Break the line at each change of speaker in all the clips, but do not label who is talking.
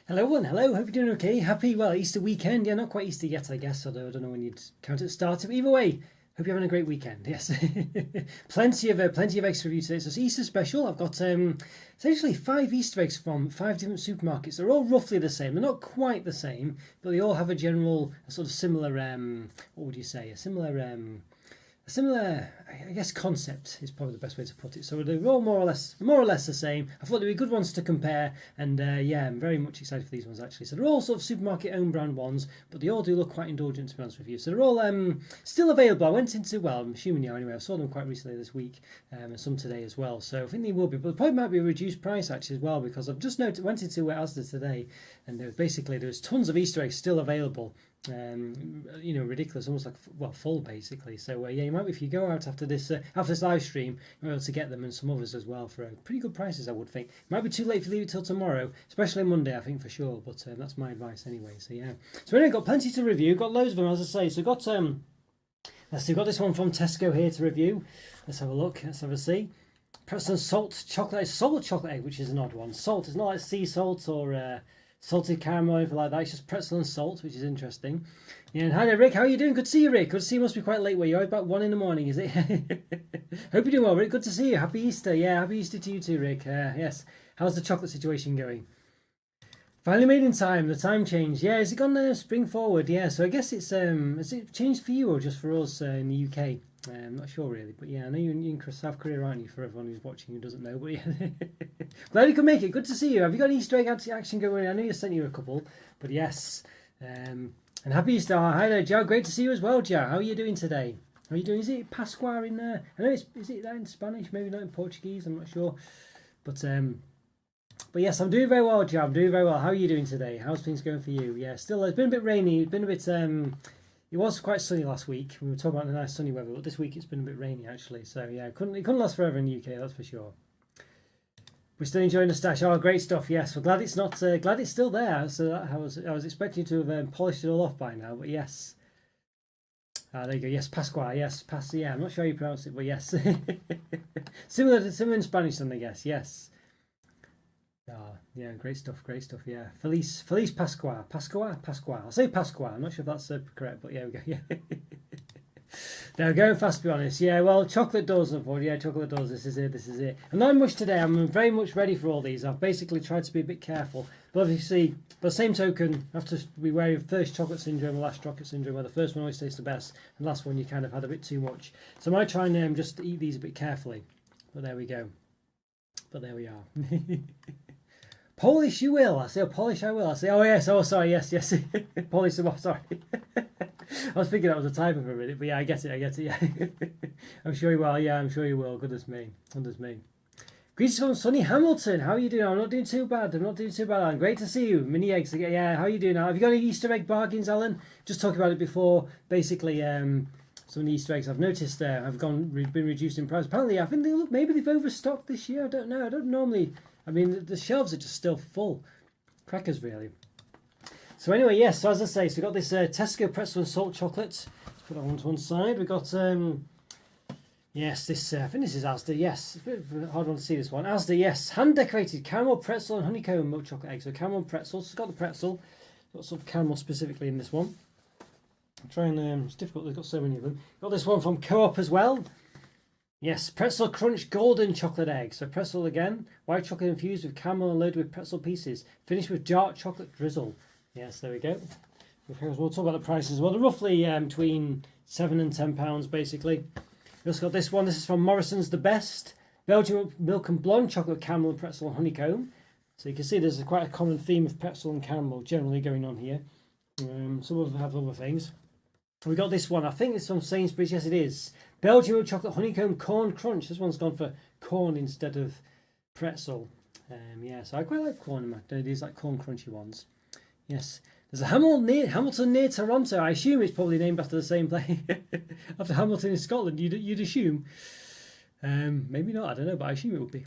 Hello and hello, hope you're doing okay. Happy, well, Easter weekend. Yeah, not quite Easter yet, I guess, although I don't know when you'd count it started. But either way, hope you're having a great weekend. Yes. plenty of eggs for you today. So it's Easter special. I've got essentially 5 Easter eggs from 5 different supermarkets. They're all roughly the same. They're not quite the same, but they all have a general, a sort of similar, what would you say? A similar, I guess, concept is probably the best way to put it. So they're all more or less the same. I thought they'd be good ones to compare, and yeah, I'm very much excited for these ones actually. So they're all sort of supermarket own brand ones, but they all do look quite indulgent, to be honest with you. So they're all still available. I went into, well, I'm assuming you anyway. I saw them quite recently this week, and some today as well. So I think they will be, but they probably might be a reduced price actually as well, because I've just went into Asda today, and there's tons of Easter eggs still available. Ridiculous, almost like, well, full basically. So yeah, you might, if you go out after this live stream, you're able to get them and some others as well for pretty good prices, I would think. It might be too late if you leave it till tomorrow, especially Monday, I think, for sure, but that's my advice anyway. So yeah, so anyway, got plenty to review, got loads of them, as I say. So got let's see, got this one from Tesco here to review. Let's have a look, let's have a see. Pretzel salt chocolate, salt chocolate egg, which is an odd one. Salt, it's not like sea salt or salted caramel or anything like that. It's just pretzel and salt, which is interesting. Yeah, and hi there, Rick. How are you doing? Good to see you, Rick. Good to see you. Must be quite late where you are. About 1 in the morning, is it? Hope you're doing well, Rick. Good to see you. Happy Easter. Yeah, happy Easter to you too, Rick. Yes. How's the chocolate situation going? Finally made in time. The time changed. Yeah, has it gone spring forward? Yeah. So I guess it's has it changed for you or just for us in the UK? I'm not sure really, but yeah, I know you're in South Korea, aren't you? For everyone who's watching who doesn't know, but yeah, glad you could make it. Good to see you. Have you got an Easter egg action going? I know you sent you a couple, but yes. And happy Easter. Hi there, Joe. Great to see you as well, Joe. How are you doing today? How are you doing? Is it Pascua in there? I know is it that in Spanish? Maybe not in Portuguese. I'm not sure, but yes, I'm doing very well, Joe. I'm doing very well. How are you doing today? How's things going for you? Yeah, still it's been a bit rainy. It's been a bit It was quite sunny last week. We were talking about the nice sunny weather, but this week it's been a bit rainy actually. So yeah, it couldn't last forever in the UK, that's for sure. We're still enjoying the stash. Oh, great stuff. Yes, we're glad it's not. Glad it's still there. So I was expecting to have polished it all off by now, but yes. There you go. Yes, Pascua. Yes, Yeah, I'm not sure how you pronounce it, but yes. similar in Spanish, then I guess. Yes. Ah, yeah, great stuff, yeah. Feliz Pascua. Pascua. I'll say Pascua. I'm not sure if that's correct, but yeah, we go. Yeah. Now, going fast, to be honest. Yeah, well, chocolate doors, unfortunately. Yeah, chocolate doors. This is it. And not much today. I'm very much ready for all these. I've basically tried to be a bit careful. But obviously, by the same token, after we were first chocolate syndrome, last chocolate syndrome, where the first one always tastes the best, and the last one you kind of had a bit too much. So I might try and just eat these a bit carefully. But there we go. But there we are. Polish you will. I say, oh, Polish I will. I say, oh yes, oh sorry, yes. Polish, oh, sorry. I was thinking that was a typo for a minute, but yeah, I get it, yeah. I'm sure you will, yeah, I'm sure you will. Goodness me. Greetings from sunny Hamilton. How are you doing? I'm not doing too bad, Alan. Great to see you. Mini eggs again. Yeah, how are you doing now? Have you got any Easter egg bargains, Alan? Just talking about it before, basically, some of the Easter eggs I've noticed have been reduced in price. Apparently, I think maybe they've overstocked this year. I don't know. I don't normally. I mean, the shelves are just still full. Crackers, really. So anyway, yes. So as I say, so we've got this Tesco pretzel and salt chocolate. Let's put that one to one side. We've got yes, this I think this is Asda. Yes, it's a bit of a hard one to see this one. Asda, yes, hand decorated caramel pretzel and honeycomb milk chocolate egg. So caramel pretzels. It's got the pretzel. Got some caramel specifically in this one. I'm trying. It's difficult. They've got so many of them. Got this one from Co-op as well. Yes, pretzel crunch golden chocolate egg. So pretzel again, white chocolate infused with caramel and loaded with pretzel pieces. Finished with dark chocolate drizzle. Yes, there we go. We'll talk about the prices as well. They're roughly between £7 and £10 basically. We also got this one. This is from Morrisons, the best. Belgian milk and blonde chocolate caramel pretzel and honeycomb. So you can see there's quite a common theme of pretzel and caramel generally going on here. Some of them have other things. We got this one. I think it's from Sainsbury's. Yes, it is. Belgian chocolate honeycomb corn crunch. This one's gone for corn instead of pretzel. Yeah, so I quite like corn in my these like corn crunchy ones. Yes. There's a Hamilton near Toronto. I assume it's probably named after the same place. After Hamilton in Scotland, you'd assume. Maybe not, I don't know, but I assume it would be.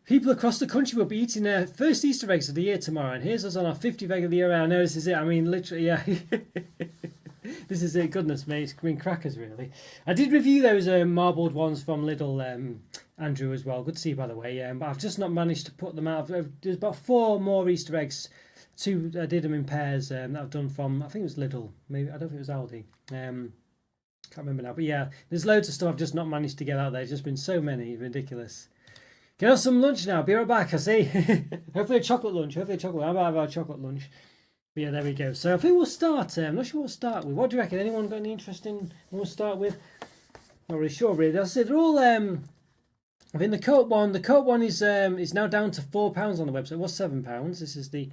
People across the country will be eating their first Easter eggs of the year tomorrow, and here's us on our 50th egg of the year. I know this is it. I mean, literally, yeah. This is it. Goodness me, it's green crackers, really. I did review those marbled ones from Lidl, Andrew, as well. Good to see you, by the way. But I've just not managed to put them out. There's about 4 more Easter eggs I did them in pairs that I've done from, I think it was Lidl, maybe, I don't think it was Aldi. Can't remember now, but yeah, there's loads of stuff I've just not managed to get out there. There's just been so many, ridiculous. Can I have some lunch now? Be right back, I see. Hopefully a chocolate lunch. How about have our chocolate lunch? But yeah, there we go. So I think we'll start. I'm not sure what we'll start with. What do you reckon? Anyone got any interest in what we'll start with? Not really sure, really. As I said, they're all. I think the Coke one is now down to £4 on the website. It was £7. This is the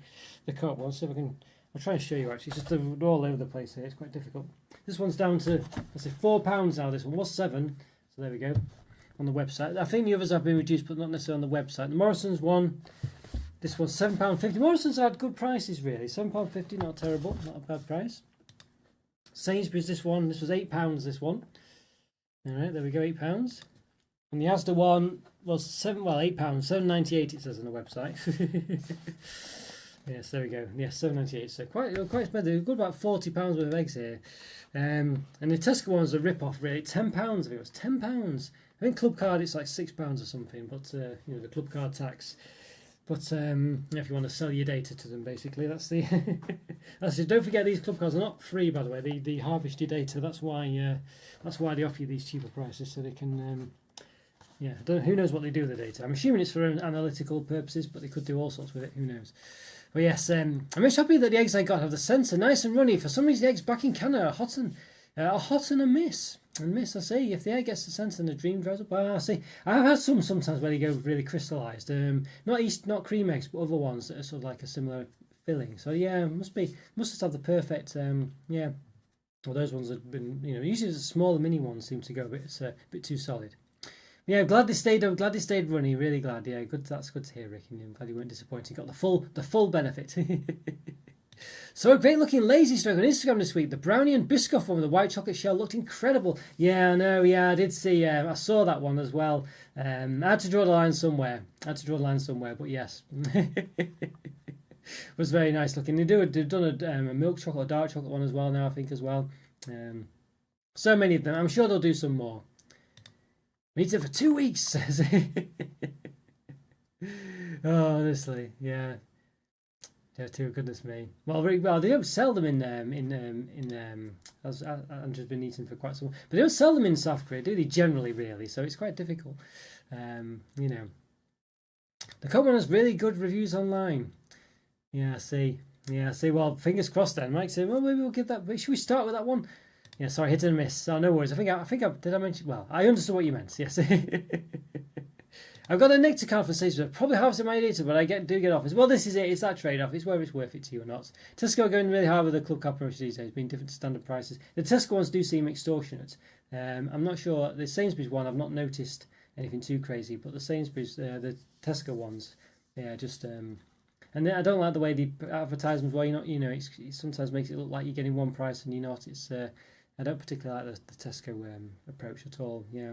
Coke one. So if I can, I'll try and show you actually. It's just they're all over the place here. It's quite difficult. This one's down to, let's say, £4 now. This one was £7. So there we go. On the website. I think the others have been reduced, but not necessarily on the website. The Morrisons one. This one's £7.50. Morrisons had good prices, really. £7.50, not terrible, not a bad price. Sainsbury's, this one, this was £8, this one. Alright, there we go, £8. And the Asda one was £8, £7.98 it says on the website. Yes, there we go. Yes, £7.98. So quite expensive. We've got about £40 worth of eggs here. And the Tesco one's a rip-off, really. £10, I think it was £10. I think Club Card it's like £6 or something, but you know, the Club Card tax. But if you want to sell your data to them, basically, that's the. That's it. Don't forget these Club Cards are not free, by the way. They harvest your data. That's why they offer you these cheaper prices, so they can. Yeah, who knows what they do with the data? I'm assuming it's for analytical purposes, but they could do all sorts with it. Who knows? But yes, I'm just happy that the eggs I got have the sensor nice and runny. For some reason, the eggs back in Canada are hot and a miss. And miss, I see. If the egg gets the sensor and the dream dries up, I see. I've had some sometimes where they go really crystallised. Not cream eggs, but other ones that are sort of like a similar filling. So yeah, must just have the perfect. Yeah. Well, those ones have been, you know, usually the smaller mini ones seem to go a bit too solid. Yeah, glad they stayed runny. Really glad. Yeah, good. That's good to hear, Rick. And I'm glad you weren't disappointed. Got the full benefit. So a great looking lazy stroke on Instagram this week. The brownie and Biscoff one with the white chocolate shell looked incredible. Yeah, I know. Yeah, I did see. I saw that one as well. I had to draw the line somewhere. But yes, it was very nice looking. They've done a milk chocolate, dark chocolate one as well now. I think as well. So many of them. I'm sure they'll do some more. Needs it for 2 weeks. Says oh, honestly, yeah. Yeah, too, goodness me. Well, they don't sell them in as Andrew's been eating for quite some. But they don't sell them in South Korea, do they? Generally, really. So it's quite difficult. You know, the Coke one has really good reviews online. Yeah, I see. Well, fingers crossed then. Mike said, well, maybe we'll give that. Should we start with that one? Yeah, sorry, hit and miss. Oh, no worries. I think I did. I mention. Well, I understood what you meant. Yes. I've got a Nectar card for Sainsbury. Probably half of my data, but I do get offers. Well, this is it. It's that trade-off. It's whether it's worth it to you or not. Tesco are going really hard with the Club Card promotion these days, being different standard prices. The Tesco ones do seem extortionate. I'm not sure. The Sainsbury's one, I've not noticed anything too crazy, but the Sainsbury's, the Tesco ones, yeah, just. And I don't like the way the advertisements. Well, you're not. You know, it sometimes makes it look like you're getting one price and you're not. It's. I don't particularly like the Tesco approach at all. Yeah.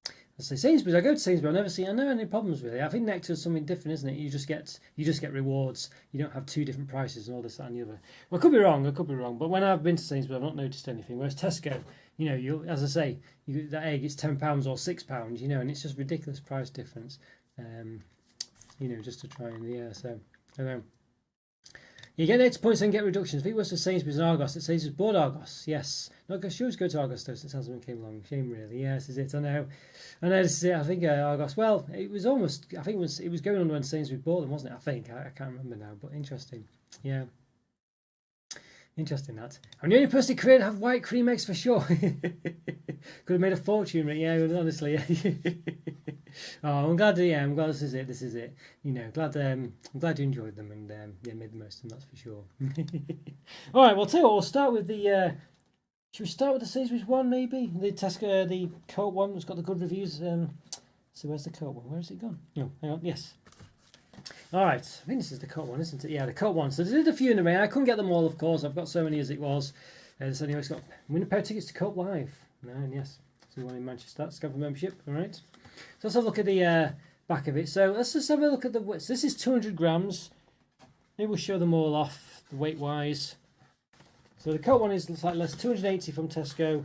I say Sainsbury's. I go to Sainsbury's. I never had any problems really. I think Nectar is something different, isn't it? You just get rewards. You don't have two different prices and all this, that, and the other. Well, I could be wrong. But when I've been to Sainsbury's, I've not noticed anything. Whereas Tesco, you know, as I say, that egg it's £10 or £6, you know, and it's just ridiculous price difference. You know, just to try and So I don't know. You get 80 points and get reductions. If it was for Sainsbury's and Argos, it says it's board Argos. Yes. Not going to go to Argos though since Haslam came along. Shame really. Yes, this is it. I know this is it. I think Argos. Well, it was almost. I think it was going on when Sainsbury's bought them, wasn't it? I think. I can't remember now. But interesting. Yeah. Interesting that. I'm the only person in Korea to have white cream eggs for sure. Could have made a fortune, right? Yeah, honestly. Yeah. Oh, I'm glad this is it. You know, I'm glad you enjoyed them and made the most of them, that's for sure. All right, well, tell you what, we'll start with the. Should we start with the Sainsbury's one, maybe? The Tesco, the Coke one has got the good reviews. So where's the Coke one? Where has it gone? No, hang on. Yes. All right, I think this is the Coke one, isn't it? Yeah, the Coke one. So they did a few in the rain. I couldn't get them all, of course. I've got so many as it was. So anyway, it's got win a pair of tickets to Coke Live. 9, yes. So the one in Manchester. That's got for membership. All right. So let's have a look at the back of it. So let's just have a look at the weight. So this is 200 grams. Maybe we'll show them all off, the weight-wise. So the Coke one is like less 280 from Tesco.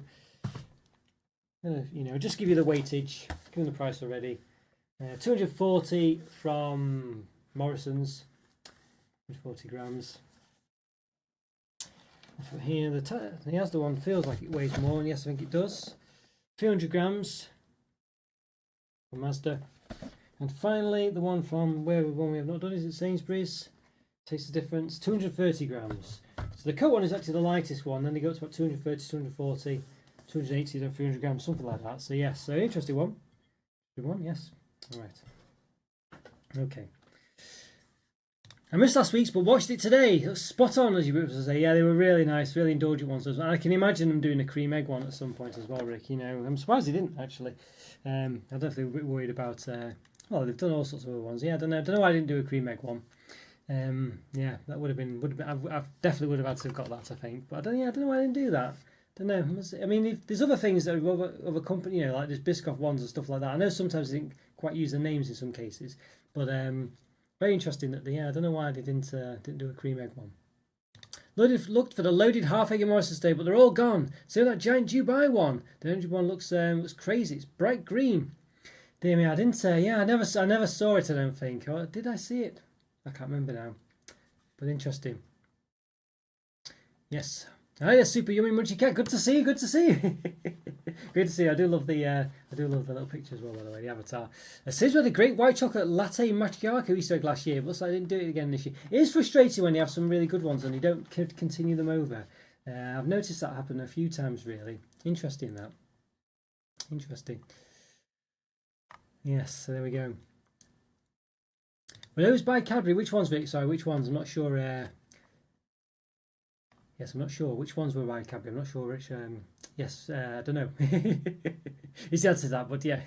You know, just give you the weightage. Give them the price already. 240 from Morrisons. 40 grams. From here, the Asda one feels like it weighs more, and yes, I think it does. 300 grams from Asda. And finally, the one from one we have not done is at Sainsbury's. Takes the difference, 230 grams. So the coat one is actually the lightest one, then they go up to about 230, 240, 280, then 300 grams, something like that. So yes, so interesting one. Good one, yes. All right. Okay. I missed last week's, but watched it today. It was spot on, as you were to say. Yeah, they were really nice, really indulgent ones. And I can imagine them doing a cream egg one at some point as well, Rick. You know, I'm surprised they didn't actually. I don't think they're a bit worried about. Well, they've done all sorts of other ones. Yeah, I don't know why I didn't do a cream egg one. Yeah, that would have been. I definitely would have had to have got that, I think. But I don't know why I didn't do that. Don't know. I mean, if there's other things that are other company, you know, like there's Biscoff ones and stuff like that. I know sometimes they didn't quite use the names in some cases, but very interesting that I don't know why they didn't do a cream egg one. Looked for the loaded half egg in Morrisons today, but they're all gone. So that giant Dubai one, the 100 one looks crazy. It's bright green. Dear me, I didn't. I never saw it. I don't think. Or did I see it? I can't remember now. But interesting. Yes. Hi, super yummy munchy cat. Good to see you. Good to see you. Good to see you. I do love the little picture as well, by the way, the avatar. Says we had a great white chocolate latte macchiato Easter egg last year, but looks like I didn't do it again this year. It is frustrating when you have some really good ones and you don't continue them over. I've noticed that happen a few times, really. Interesting, that. Interesting. Yes, so there we go. Well, those by Cadbury, which ones, Vic? Sorry, which ones? I'm not sure. Yes, I'm not sure which ones were by Cadbury. I'm not sure which. Yes, I don't know. It's the answer to that, but yeah,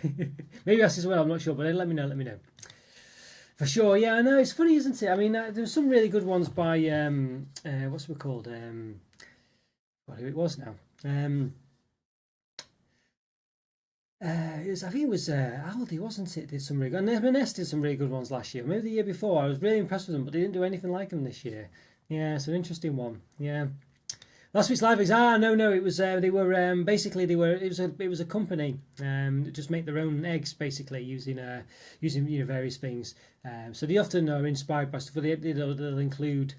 maybe ask as well. I'm not sure, but let me know. Let me know. For sure, yeah, I know. It's funny, isn't it? I mean, there's some really good ones by what's it called? Who it was now? I think it was Aldi, wasn't it? Did some really good, and M&S did some really good ones last year. Maybe the year before. I was really impressed with them, but they didn't do anything like them this year. Yeah, it's an interesting one. Yeah. Last week's live eggs. No. It was they were basically it was a company that just make their own eggs basically using various things. So they often are inspired by stuff. But they'll include.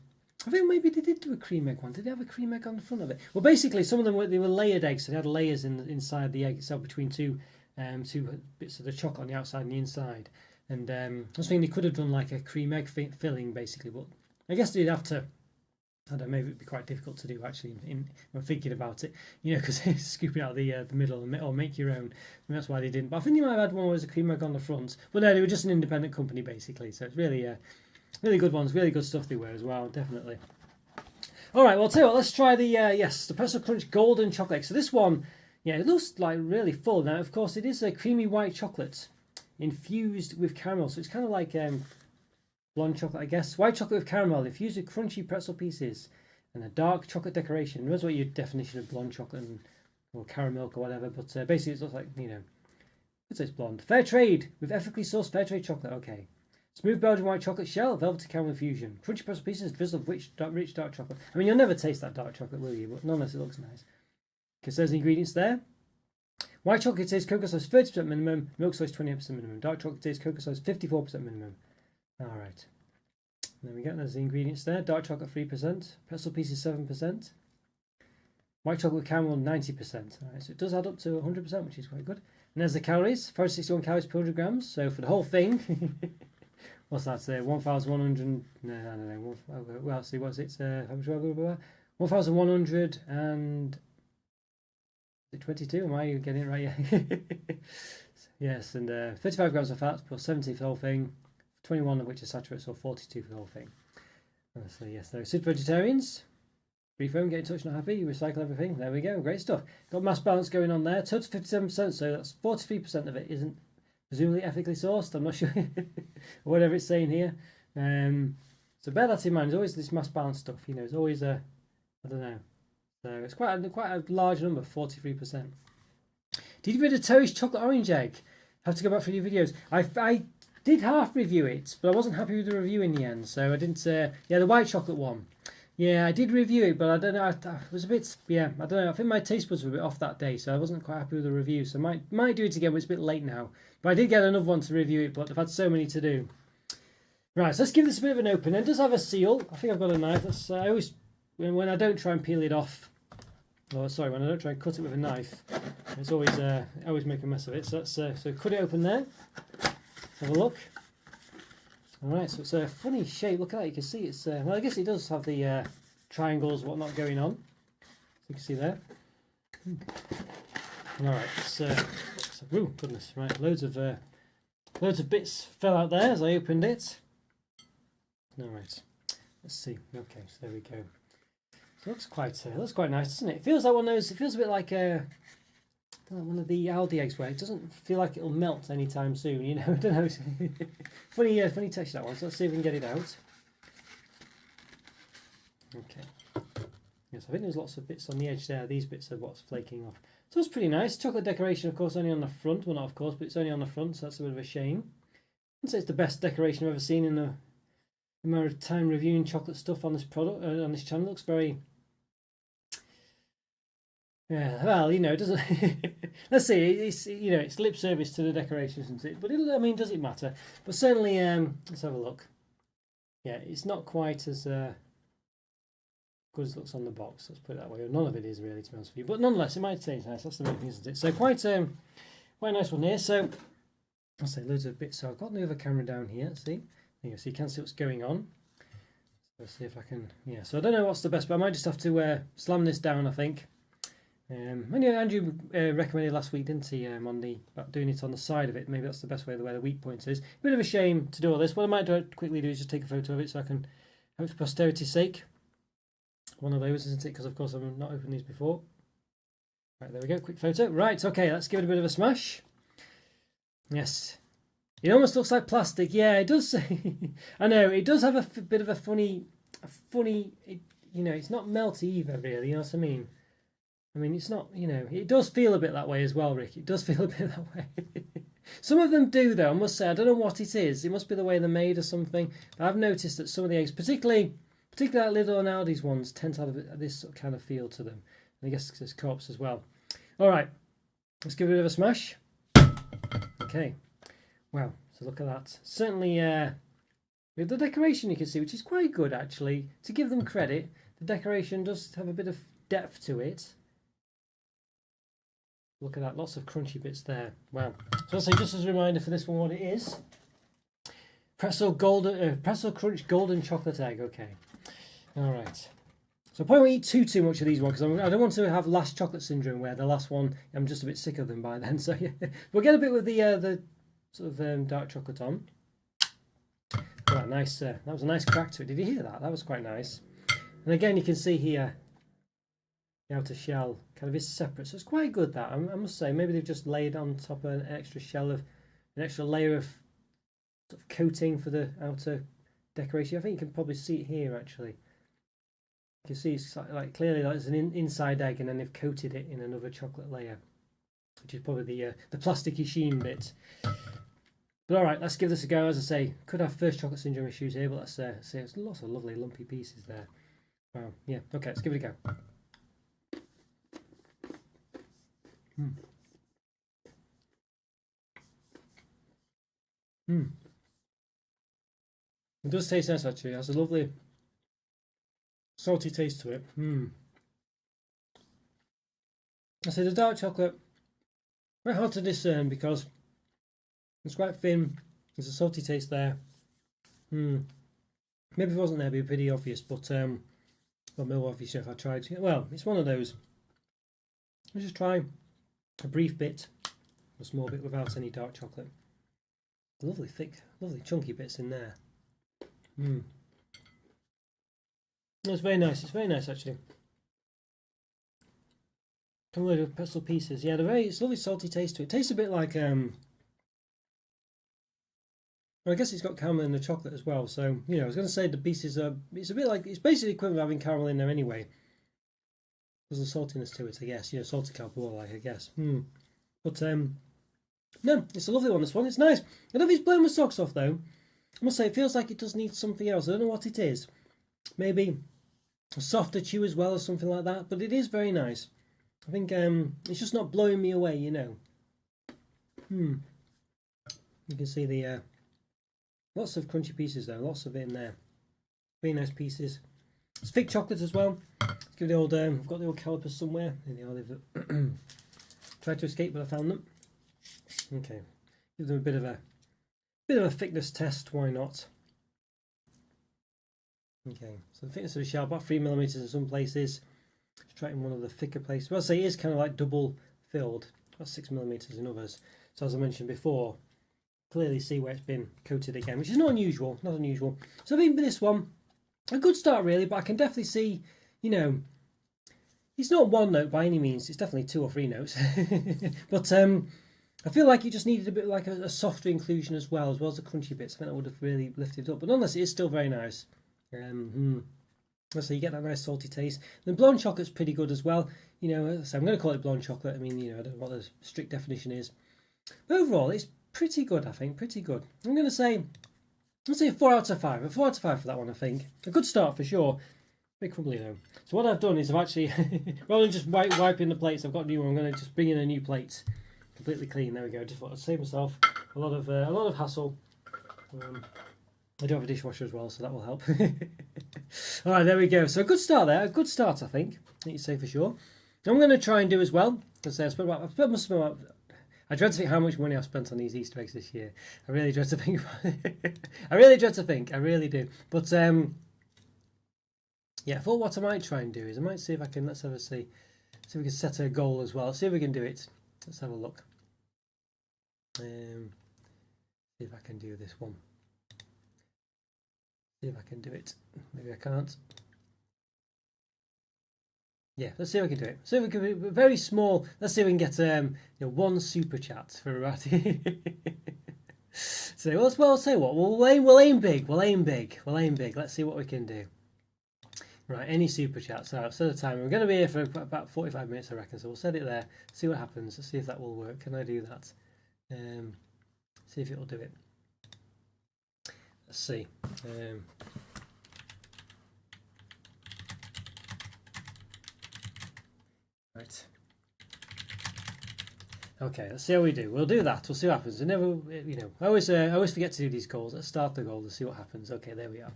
I think maybe they did do a cream egg one. Did they have a cream egg on the front of it? Well, basically, some of them were layered eggs. So they had layers inside the egg itself between two bits of the chocolate on the outside and the inside. And I was thinking they could have done like a cream egg filling, basically. But I guess they'd have to. I don't know, maybe it'd be quite difficult to do actually. When thinking about it, because scooping out the middle or make your own. And that's why they didn't. But I think they might have had one where there's a cream egg on the front. But no, they were just an independent company basically. So it's really. Really good ones, really good stuff they were as well, definitely. All right, well, I'll tell you what, let's try the Pretzel Crunch Golden Chocolate. So this one, yeah, it looks like really full. Now, of course, it is a creamy white chocolate infused with caramel. So it's kind of like blonde chocolate, I guess. White chocolate with caramel infused with crunchy pretzel pieces and a dark chocolate decoration. Knows what your definition of blonde chocolate or caramel or whatever, but basically it looks like, I'd say it's blonde. Fair trade with ethically sourced fair trade chocolate, okay. Smooth Belgian white chocolate shell, velvety caramel fusion. Crunchy pretzel pieces, drizzle of rich dark chocolate. I mean, you'll never taste that dark chocolate, will you? But nonetheless, it looks nice. Because there's the ingredients there. White chocolate contains cocoa sauce 30% minimum, milk sauce 28% minimum. Dark chocolate contains cocoa sauce 54% minimum. Alright. There we go, there's the ingredients there. Dark chocolate 3%, pretzel pieces 7%. White chocolate with caramel 90%. Alright, so it does add up to 100%, which is quite good. And there's the calories, 461 calories per 100 grams. So for the whole thing... What's that say? 1,100. No. Well, see, what's it? How much? 1,100 and 22. Am I getting it right? Yeah. Yes, and 35 grams of fat plus 70 for the whole thing. 21 of which are saturated, so 42 for the whole thing. So yes, they're super vegetarians. Free phone, get in touch, not happy. You recycle everything. There we go. Great stuff. Got mass balance going on there. Total 57%, so that's 43% of it isn't. Presumably ethically sourced, I'm not sure, or whatever it's saying here. So bear that in mind. There's always this mass balance stuff, It's always I don't know. So it's quite a large number, 43%. Did you read a Terry's chocolate orange egg? Have to go back through your videos. I did half review it, but I wasn't happy with the review in the end. So I didn't. Yeah, the white chocolate one. Yeah, I did review it, but I don't know. I was a bit. Yeah, I don't know. I think my taste buds were a bit off that day, so I wasn't quite happy with the review. So might do it again, but it's a bit late now. But I did get another one to review it, but I've had so many to do. Right, so let's give this a bit of an open. It does have a seal. I think I've got a knife. That's, I always, when I don't try and peel it off, oh sorry, when I don't try and cut it with a knife, it's always I always make a mess of it. So let's so cut it open there. Let's have a look. All right, so it's a funny shape. Look at that. You can see it's well, I guess it does have the triangles, whatnot going on. So you can see there. All right, so oh goodness, right, loads of bits fell out there as I opened it. All right, let's see. Okay, so there we go. It looks quite nice, doesn't it? It feels like one of those. It feels a bit like one of the Aldi eggs where it doesn't feel like it'll melt anytime soon. You know, I don't know. Funny texture that one. So let's see if we can get it out. Okay. Yes, I think there's lots of bits on the edge there. These bits are what's flaking off. So it's pretty nice. Chocolate decoration, of course, only on the front. Well, not of course, but it's only on the front, so that's a bit of a shame. I'd say it's the best decoration I've ever seen in the amount of time reviewing chocolate stuff on this product on this channel. It looks very. Yeah, well, you know, it doesn't. Let's see. It's it's lip service to the decoration, isn't it? But I mean, does it matter? But certainly, let's have a look. Yeah, it's not quite as good as it looks on the box. Let's put it that way. None of it is really, to be honest with you. But nonetheless, it might taste nice. That's the main thing, isn't it? So quite a nice one here. So I'll say loads of bits. So I've got the other camera down here. See, there you go. So you can see what's going on. So let's see if I can. Yeah. So I don't know what's the best, but I might just have to slam this down, I think. Andrew recommended last week, didn't he, about doing it on the side of it. Maybe that's the best way, where the weak point is. A bit of a shame to do all this. What I might quickly do is just take a photo of it so I can have it for posterity's sake. One of those, isn't it? Because of course I've not opened these before. Right, there we go. Quick photo. Right, okay, let's give it a bit of a smash. Yes. It almost looks like plastic. Yeah, it does. I know, it does have a bit of a funny, it's not melty either, really, you know what I mean? I mean, it's not, it does feel a bit that way as well, Rick. It does feel a bit that way. Some of them do, though, I must say. I don't know what it is. It must be the way they're made or something. But I've noticed that some of the eggs, particularly that Lidl and Aldi's ones, tend to have this sort of kind of feel to them. And I guess there's Co-ops as well. All right, let's give it a bit of a smash. Okay, wow, so look at that. Certainly, with the decoration you can see, which is quite good, actually. To give them credit, the decoration does have a bit of depth to it. Look at that, lots of crunchy bits there. Wow. So I'll say, just as a reminder for this one, what it is. Pretzel Crunch Golden Chocolate Egg. Okay. All right. So I probably won't eat too much of these ones, because I don't want to have last chocolate syndrome, where the last one I'm just a bit sick of them by then. So yeah, we'll get a bit with the sort of dark chocolate on. Right, nice. That was a nice crack to it. Did you hear that? That was quite nice. And again, you can see here. The outer shell kind of is separate, so it's quite good, that I must say. Maybe they've just laid on top an extra layer of sort of coating for the outer decoration. I think you can probably see it here, actually. You can see it's like clearly there's an inside egg, and then they've coated it in another chocolate layer, which is probably the plasticky sheen bit. But all right, let's give this a go. As I say, could have first chocolate syndrome issues here, but let's say it's lots of lovely lumpy pieces there. Wow, yeah. Okay, let's give it a go. It does taste nice, actually. It has a lovely salty taste to it. I say the dark chocolate, very hard to discern because it's quite thin. There's a salty taste there. Maybe if it wasn't there, it'd be pretty obvious, but well, more obvious if I tried to. Well, it's one of those. Let's just try a brief bit, a small bit without any dark chocolate. Lovely thick, lovely chunky bits in there. It's very nice. It's very nice, actually. Come with pretzel pieces. Yeah, it's a lovely salty taste to it. It tastes a bit like well, I guess it's got caramel in the chocolate as well. So I was going to say the pieces are. It's a bit like, it's basically equivalent of having caramel in there anyway. There's a saltiness to it, I guess. Salted caramel, I guess. But no, it's a lovely one. This one, it's nice. I don't know if it's blown my socks off though. I must say, it feels like it does need something else. I don't know what it is. Maybe a softer chew as well, or something like that. But it is very nice. I think it's just not blowing me away, You can see the Lots of crunchy pieces though, lots of it in there. Very nice pieces. It's thick chocolate as well. Let's give the old, I've got the old calipers somewhere. In the olive. Tried to escape, but I found them. Okay, give them a bit of a thickness test. Why not? Okay, so the thickness of the shell about 3mm in some places. Let's try it in one of the thicker places. Well, I'll say it is kind of like double filled. About 6mm in others. So as I mentioned before, clearly see where it's been coated again, which is not unusual. Not unusual. So I think this one, a good start really, but I can definitely see, you know, it's not one note by any means. It's definitely 2 or 3 notes. But I feel like it just needed a bit like a softer inclusion as well as the crunchy bits. I think that would have really lifted it up. But nonetheless, it is still very nice. So you get that nice salty taste. The blonde chocolate's pretty good as well. You know, so I'm going to call it blonde chocolate. I mean, you know, I don't know what the strict definition is. But overall, it's pretty good, I think. Pretty good. I'm going to say, let's say a 4 out of 5. A 4 out of 5 for that one, I think. A good start for sure. A bit crumbly though. So what I've done is I've actually, rather than just wiping the plates, I've got a new one. I'm going to just bring in a new plate, completely clean. There we go. Just thought I'd save myself a lot of hassle. I do have a dishwasher as well, so that will help. All right, there we go. So a good start there. A good start, I think you'd say for sure. I'm going to try and do as well. Because I dread to think how much money I've spent on these Easter eggs this year. I really dread to think about it. I really dread to think. I really do. But yeah, I thought what I might try and do is I might see if I can, let's have a see if we can set a goal as well. See if we can do it. Let's have a look. See if I can do this one. See if I can do it. Maybe I can't. Yeah, let's see if we can do it. See if we can be very small. Let's see if we can get you know, 1 super chat for about. So well, say what we'll aim big. We'll aim big. Let's see what we can do. Right, any super chats. So set a timer. We're going to be here for about 45 minutes, I reckon. So we'll set it there. See what happens. Let's see if that will work. Can I do that? See if it will do it. Let's see. Right. Okay, let's see how we do. We'll do that. We'll see what happens. I never, you know, I always forget to do these goals. Let's start the goal and see what happens. Okay, there we are.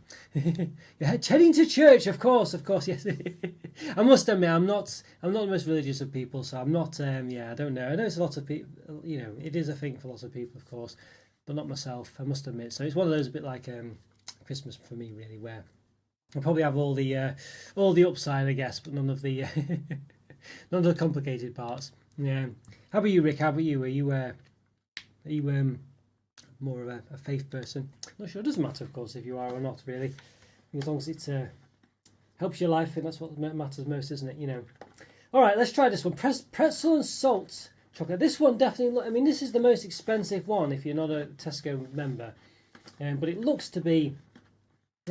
You're heading to church, of course, yes. I must admit, I'm not the most religious of people, so I'm not. Yeah, I don't know. I know it's a lot of people. You know, it is a thing for lots of people, of course, but not myself. I must admit. So it's one of those a bit like Christmas for me, really, where I probably have all the upside, I guess, but none of the none of the complicated parts. Yeah. How about you, Rick? How about you? Are you more of a faith person? Not sure. It doesn't matter, of course, if you are or not, really. As long as it helps your life, and that's what matters most, isn't it? You know. All right, let's try this one. Pretzel and salt chocolate. This one definitely. I mean, this is the most expensive one if you're not a Tesco member, but it looks to be,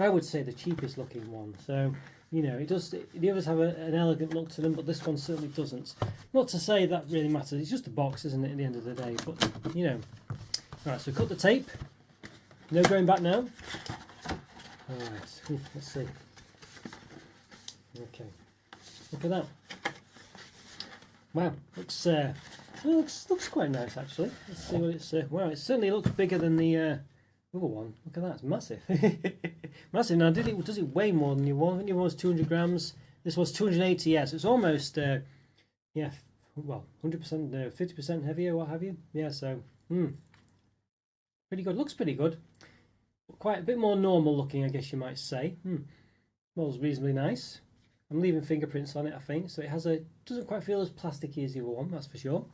I would say, the cheapest looking one. So. You know, it does. The others have an elegant look to them, but this one certainly doesn't. Not to say that really matters. It's just a box, isn't it? At the end of the day, but you know. All right, so cut the tape. No going back now. All right, let's see. Okay, look at that. Wow, looks quite nice actually. Let's see what it's. Wow, it certainly looks bigger than the other one. Look at that, it's massive. Massive. Now, does it weigh more than your one? I think your one was 200 grams. This was 280. Yes, it's almost yeah, well, 100%, 50% heavier, what have you? Yeah, so pretty good. Looks pretty good. Quite a bit more normal looking, I guess you might say. Smells reasonably nice. I'm leaving fingerprints on it, I think, so it doesn't quite feel as plasticky as the other one, that's for sure.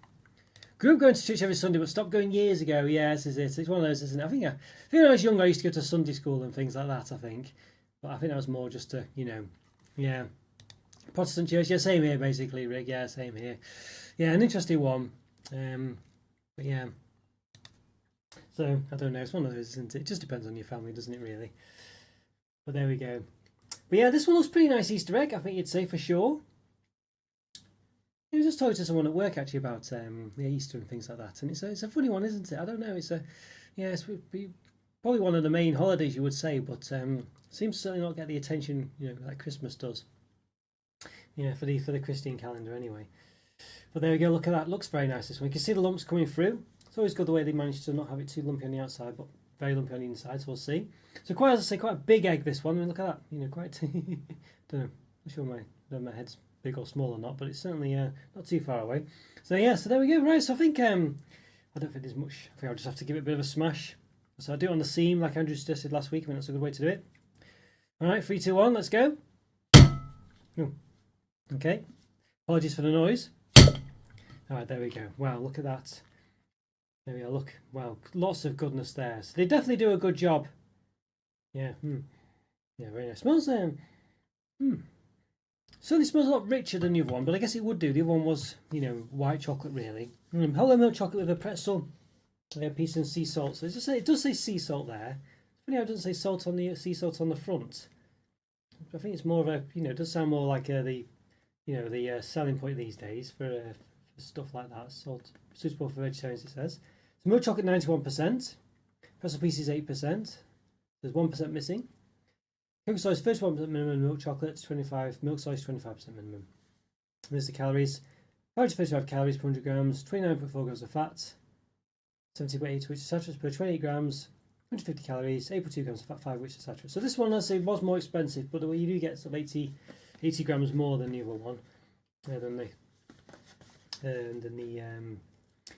Grew up going to church every Sunday, but stopped going years ago. Yeah, this is it. It's one of those, isn't it? I think when I was younger, I used to go to Sunday school and things like that, I think. But I think that was more just to, you know, yeah. Protestant church, yeah, same here, basically, Rick. Yeah, same here. Yeah, an interesting one. But yeah. So, I don't know. It's one of those, isn't it? It just depends on your family, doesn't it, really? But there we go. But yeah, this one looks pretty nice Easter egg, I think you'd say, for sure. I was just talking to someone at work actually about Easter and things like that, and it's a funny one, isn't it? I don't know. It's probably one of the main holidays you would say, but seems to certainly not get the attention like Christmas does. For the Christian calendar anyway. But there we go. Look at that. Looks very nice this one. You can see the lumps coming through. It's always good the way they manage to not have it too lumpy on the outside, but very lumpy on the inside, so we'll see. So quite, as I say, quite a big egg, this one. I mean, look at that. You know, quite, don't know, I'm sure my head's big or small or not, but it's certainly not too far away. So yeah, so there we go. Right, so I think, I don't think there's much. I think I'll just have to give it a bit of a smash. So I do it on the seam like Andrew suggested last week. I mean, that's a good way to do it. All right, 3, 2, 1, let's go. Ooh. Okay, apologies for the noise. All right, there we go. Wow, look at that. There we are, look. Wow, lots of goodness there. So they definitely do a good job. Yeah, yeah, very nice. Smells, certainly smells a lot richer than the other one, but I guess it would do. The other one was, you know, white chocolate, really. Hello milk chocolate with a pretzel, a piece of sea salt. So it does say sea salt there. It's funny how it doesn't say salt on the sea salt on the front. I think it's more of a, you know, it does sound more like the selling point these days for stuff like that. Salt suitable for vegetarians, it says. So milk chocolate 91%, pretzel pieces 8%. There's 1% missing. Cocoa size 31% minimum, milk chocolate 25, milk size 25% minimum. There's the calories. 535 calories per 100 grams, 29.4 grams of fat, 70.8 which is saturated per 28 grams, 150 calories, 8.2 grams of fat, 5 which is saturated. So this one, let's say, was more expensive, but you do get sort of 80 grams more than the other one, than the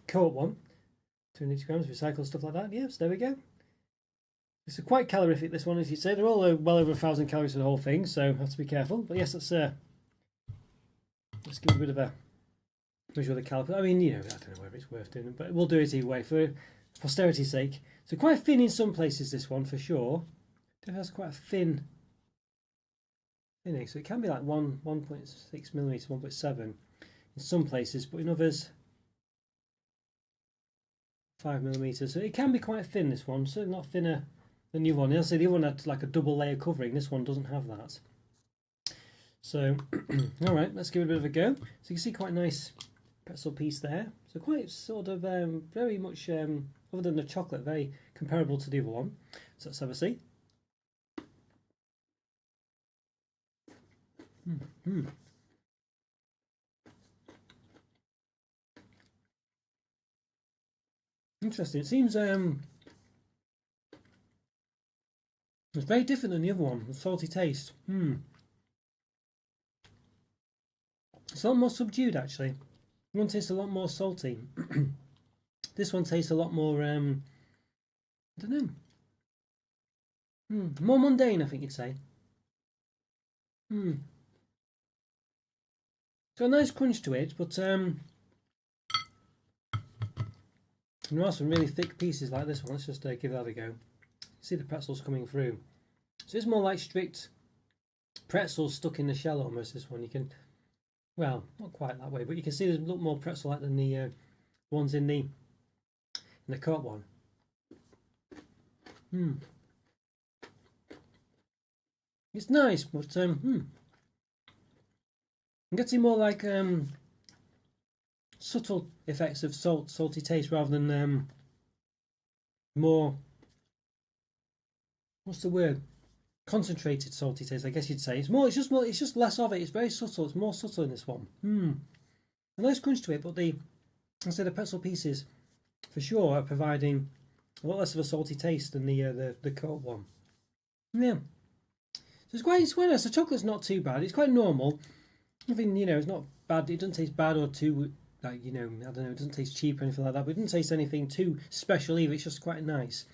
co-op one. 280 grams recycled, stuff like that. Yes, there we go. It's quite calorific, this one, as you say. They're all well over 1,000 calories for the whole thing, so have to be careful. But yes, let's give it a bit of a measure of the calories. I mean, you know, I don't know whether it's worth doing it, but we'll do it either way for posterity's sake. So quite thin in some places, this one, for sure. It has quite a thin egg, so it can be like 1.6 millimetres, 1.7 in some places, but in others 5 millimetres. So it can be quite thin, this one, certainly not thinner than the other one. I'll say the other one had like a double layer covering, this one doesn't have that. So, alright, let's give it a bit of a go. So you can see quite a nice pretzel piece there. So quite sort of very much, other than the chocolate, very comparable to the other one. So let's have a see. Interesting. It seems it's very different than the other one. The salty taste. It's a lot more subdued, actually. The one tastes a lot more salty. This one tastes a lot more, I don't know. More mundane, I think you'd say. It's got a nice crunch to it, but there are some really thick pieces like this one. Let's just give that a go. See the pretzels coming through. So it's more like strict pretzels stuck in the shell almost, this one. You can, well, not quite that way, but you can see there's a little more pretzel like than the ones in the co-op one. It's nice, but I'm getting more like subtle effects of salty taste rather than more, what's the word? Concentrated salty taste, I guess you'd say. It's just less of it. It's very subtle. It's more subtle in this one. A nice crunch to it, but the pretzel pieces for sure are providing a lot less of a salty taste than the co-op one. Yeah. So it's quite nice. The chocolate's not too bad. It's quite normal. Nothing, you know, it's not bad. It doesn't taste bad or too, like, you know, I don't know, it doesn't taste cheap or anything like that, but it doesn't taste anything too special either. It's just quite nice.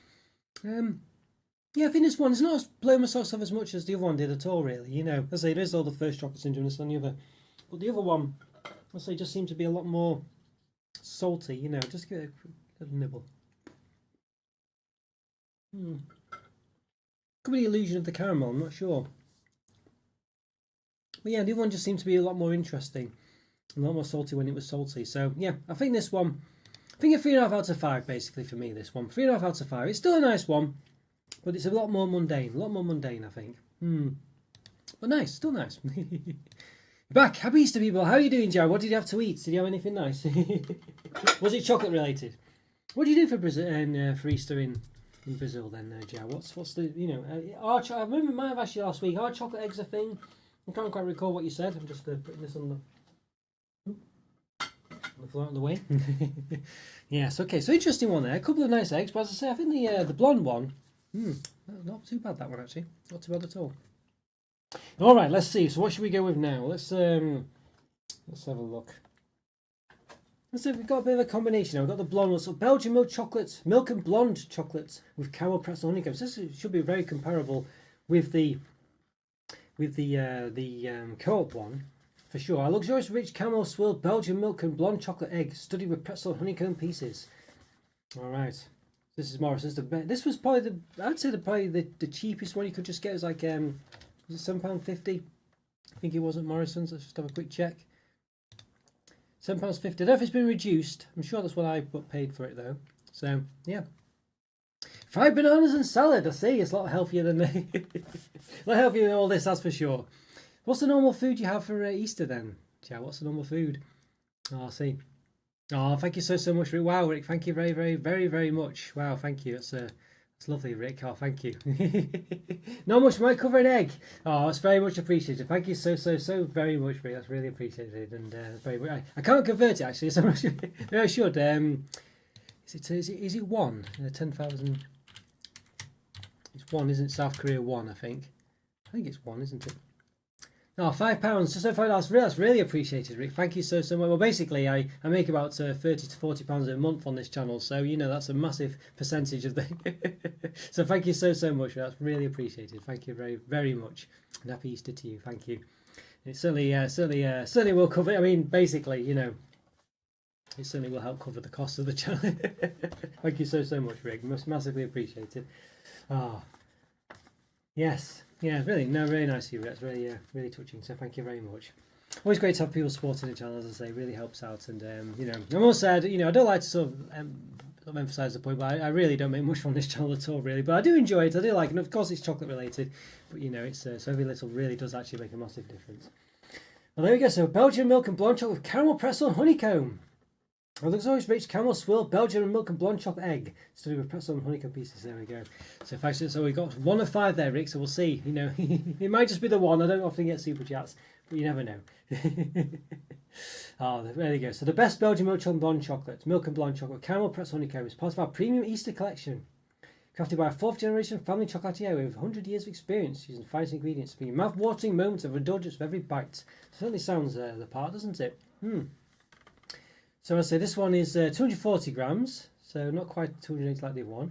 Yeah, I think this one is not blowing myself off as much as the other one did at all, really. You know, as I say, there is all the first chocolate syndrome and the other, but the other one, I say, just seemed to be a lot more salty. You know, just give it a little nibble. Could be the illusion of the caramel. I'm not sure. But yeah, the other one just seemed to be a lot more interesting, a lot more salty when it was salty. So yeah, I think this one, I think a 3.5 out of 5 basically for me. This one, 3.5 out of 5. It's still a nice one. But it's a lot more mundane, I think. But nice, still nice. Back, happy Easter, people. How are you doing, Joe? What did you have to eat? Did you have anything nice? Was it chocolate related? What do you do for Brazil for Easter in Brazil then, Joe? What's the, you know? I remember I might have asked you last week. Are chocolate eggs a thing? I can't quite recall what you said. I'm just putting this on the. The floor out of the way. Yes, okay, so interesting one there. A couple of nice eggs, but as I say, I think the blonde one, not too bad, that one actually. Not too bad at all. All right, let's see. So what should we go with now? Let's have a look. Let's see, we've got a bit of a combination now. We've got the blonde one, so Belgian milk chocolate, milk and blonde chocolate with caramel pretzel honeycomb. So this should be very comparable with the Co-op one. For sure. A luxurious rich caramel swirled Belgian milk and blonde chocolate egg studded with pretzel and honeycomb pieces. Alright. This is Morrisons. This was probably I'd say probably the cheapest one you could just get. It was like, was it £7.50? I think it was at Morrisons. Let's just have a quick check. £7.50. I don't know if it's been reduced. I'm sure that's what I paid for it though. So, yeah. Fried bananas and salad. I see. It's a lot healthier than a lot healthier than all this, that's for sure. What's the normal food you have for Easter then? Yeah, what's the normal food? Oh, I see. Oh, thank you so much, Rick. Wow, Rick, thank you very much. Wow, thank you. That's lovely, Rick. Oh, thank you. Not much might cover an egg. Oh, it's very much appreciated. Thank you so very much, Rick. That's really appreciated, and I can't convert it actually, so maybe I should. Is it one? 10,000. It's one, isn't it? South Korea one, I think. I think it's one, isn't it? Oh, £5. Just so far, that's really appreciated, Rick. Thank you so much. Well, basically, I make about £30 to £40 a month on this channel, so you know that's a massive percentage of the. So thank you so much. That's really appreciated. Thank you very much, and happy Easter to you. Thank you. It certainly will cover. I mean, basically, you know, it certainly will help cover the cost of the channel. Thank you so much, Rick. Massively appreciated. Ah, yes. Yeah, really nice of you. That's really touching. So thank you very much. Always great to have people supporting the channel, as I say, really helps out. And you know, I'm also said, you know, I don't like to sort of emphasise the point, but I really don't make much from this channel at all, really. But I do enjoy it. I do like it. And of course, it's chocolate related, but you know, it's so every little really does actually make a massive difference. Well, there we go. So Belgian milk and blonde chocolate with caramel pretzel and honeycomb. A luxurious rich caramel swirled Belgian milk and blonde chocolate egg studded with pretzel and honeycomb pieces. There we go. So we got 1 of 5 there, Rick. So we'll see. You know, it might just be the one. I don't often get super chats, but you never know. Oh, there you go. So the best Belgian milk and blonde chocolate, caramel pretzel honeycomb is part of our premium Easter collection. Crafted by a 4th generation family chocolatier with 100 years of experience using finest ingredients, bringing mouth-watering moments of indulgence with every bite. Certainly sounds the part, doesn't it? So I say this one is 240 grams, so not quite 280 like the other one.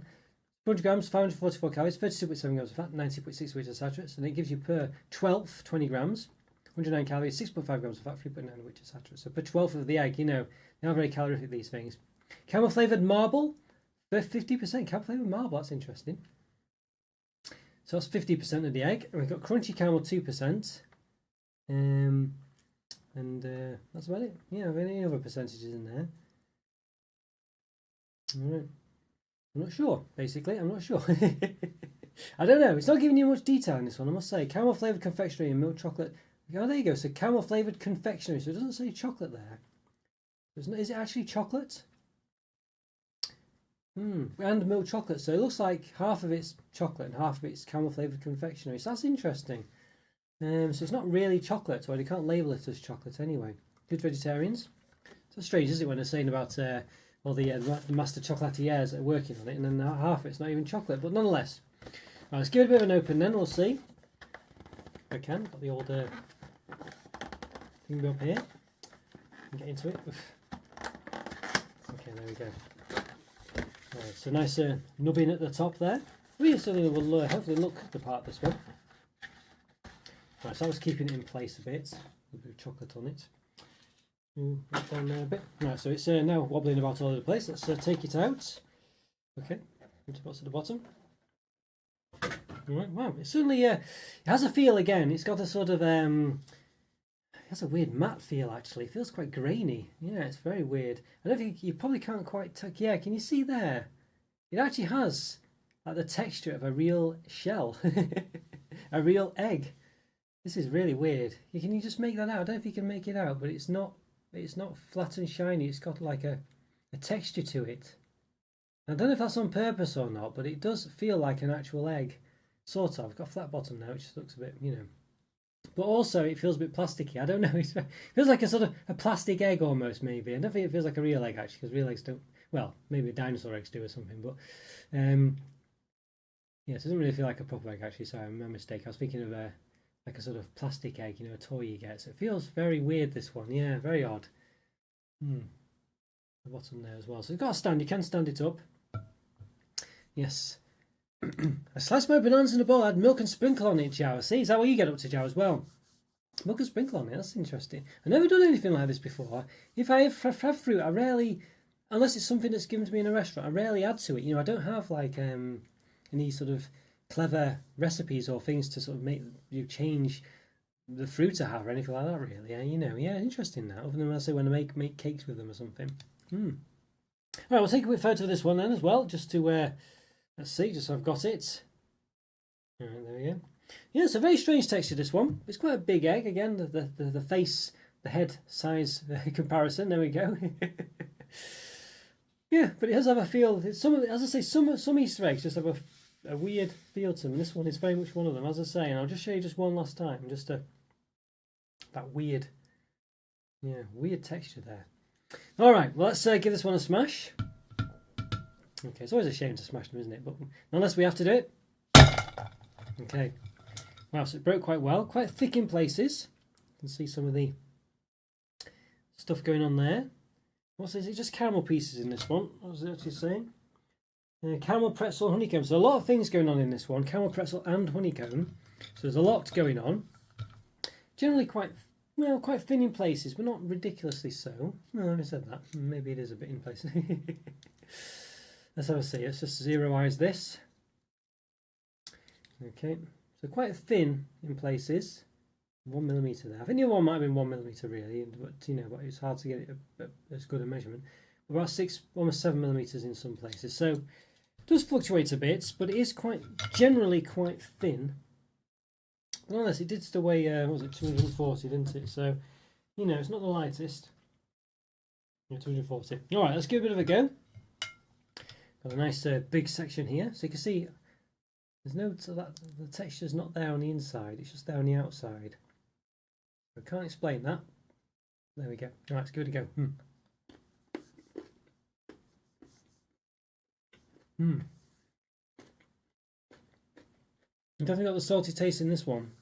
200 grams, 544 calories, 32.7 grams of fat, 90.6 weight of saturates, and it gives you per 12th 20 grams, 109 calories, 6.5 grams of fat, 3.9 weight of saturates. So per 12th of the egg, you know, they are very calorific, these things. Caramel flavoured marble, 50% caramel flavoured marble, that's interesting. So that's 50% of the egg, and we've got crunchy caramel 2%. And that's about it. Yeah, any other percentages in there? Alright. I'm not sure, basically. I'm not sure. I don't know. It's not giving you much detail in this one, I must say. Caramel flavoured confectionery and milk chocolate. Oh, there you go. So caramel flavoured confectionery. So it doesn't say chocolate there. Is it actually chocolate? And milk chocolate. So it looks like half of it's chocolate and half of it's caramel flavoured confectionery. So that's interesting. So it's not really chocolate, or you can't label it as chocolate anyway. Good vegetarians. So strange, isn't it, when they're saying about the master chocolatiers that are working on it, and then half of it's not even chocolate. But nonetheless, right, let's give it a bit of an open then. We'll see. If I can. Got the old thing up here. Get into it. Okay, there we go. Right, so nice nubbin at the top there. We certainly will hopefully look the part this one. Right, so I was keeping it in place a bit, a bit of chocolate on it. Right down there a bit. Right, so it's now wobbling about all over the place. Let's take it out. Okay, into what's at the bottom. Right, wow, it certainly it has a feel again. It's got a sort of it has a weird matte feel actually. It feels quite grainy. Yeah, it's very weird. I don't think you probably can't quite yeah, can you see there? It actually has like the texture of a real shell, a real egg. This is really weird. Can you just make that out? I don't know if you can make it out, but it's not flat and shiny. It's got like a texture to it. I don't know if that's on purpose or not, but it does feel like an actual egg. Sort of. It's got a flat bottom now, which looks a bit, you know, but also it feels a bit plasticky. I don't know. It feels like a sort of a plastic egg almost, maybe. I don't think it feels like a real egg actually, because real eggs don't. Well, maybe dinosaur eggs do or something, but yes, it doesn't really feel like a proper egg actually. Sorry, my mistake. I was thinking of like a sort of plastic egg, you know, a toy you get. So it feels very weird. This one, yeah, very odd. The bottom there as well. So it's got a stand. You can stand it up. Yes. I sliced my bananas in a bowl. I had milk and sprinkle on it, Jow. See, is that what you get up to, Jow, as well? Milk and sprinkle on it. That's interesting. I've never done anything like this before. If I have fruit, I rarely, unless it's something that's given to me in a restaurant, I rarely add to it. You know, I don't have like any sort of clever recipes or things to sort of make you change the fruit I have or anything like that. Really, you know, yeah, interesting that. Other than I say when I make cakes with them or something. All right, we'll take a quick photo of this one then as well, just to let's see, just so I've got it. All right, there we go. Yeah, it's a very strange texture, this one. It's quite a big egg again. The face, the head size comparison. There we go. Yeah, but it does have a feel. It's some, as I say, some Easter eggs just have a weird feel to them. This one is very much one of them, as I say. And I'll just show you just one last time, just that weird, yeah, weird texture there. All right, well, let's give this one a smash. Okay, it's always a shame to smash them, isn't it? But unless we have to do it. Okay. Wow, so it broke quite well. Quite thick in places. You can see some of the stuff going on there. What's this? It's just caramel pieces in this one. What was it actually saying? Caramel, pretzel, honeycomb. So a lot of things going on in this one. Caramel, pretzel and honeycomb. So there's a lot going on. Generally quite, well, quite thin in places, but not ridiculously so. No, I said that. Maybe it is a bit in places. Let's have a see. Let's just zero-eyes this. Okay, so quite thin in places. 1 millimetre there. I think the other one might have been 1 millimetre really, but you know, but it's hard to get it as good a measurement. About 6, almost 7 millimetres in some places. So it does fluctuate a bit, but it is quite generally quite thin. But nonetheless, it did still weigh, what was it, 240, didn't it? So, you know, it's not the lightest. Yeah, 240. All right, let's give it a bit of a go. Got a nice big section here, so you can see there's no, so that the texture's not there on the inside; it's just there on the outside. I can't explain that. There we go. All right, let's give it a go. I definitely got the salty taste in this one.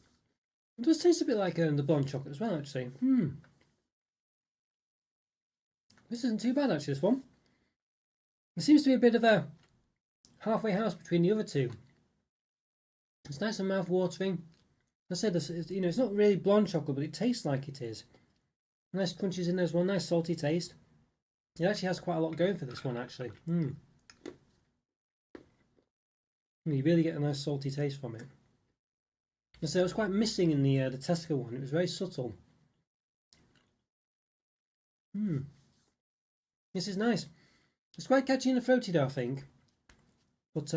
It does taste a bit like the blonde chocolate as well, actually. This isn't too bad, actually, this one. There seems to be a bit of a halfway house between the other two. It's nice and mouth-watering. I said this, you know, it's not really blonde chocolate, but it tastes like it is. Nice crunches in there as well, nice salty taste. It actually has quite a lot going for this one, actually. You really get a nice salty taste from it. So it was quite missing in the Tesco one. It was very subtle. This is nice. It's quite catchy in the throaty though, I think. But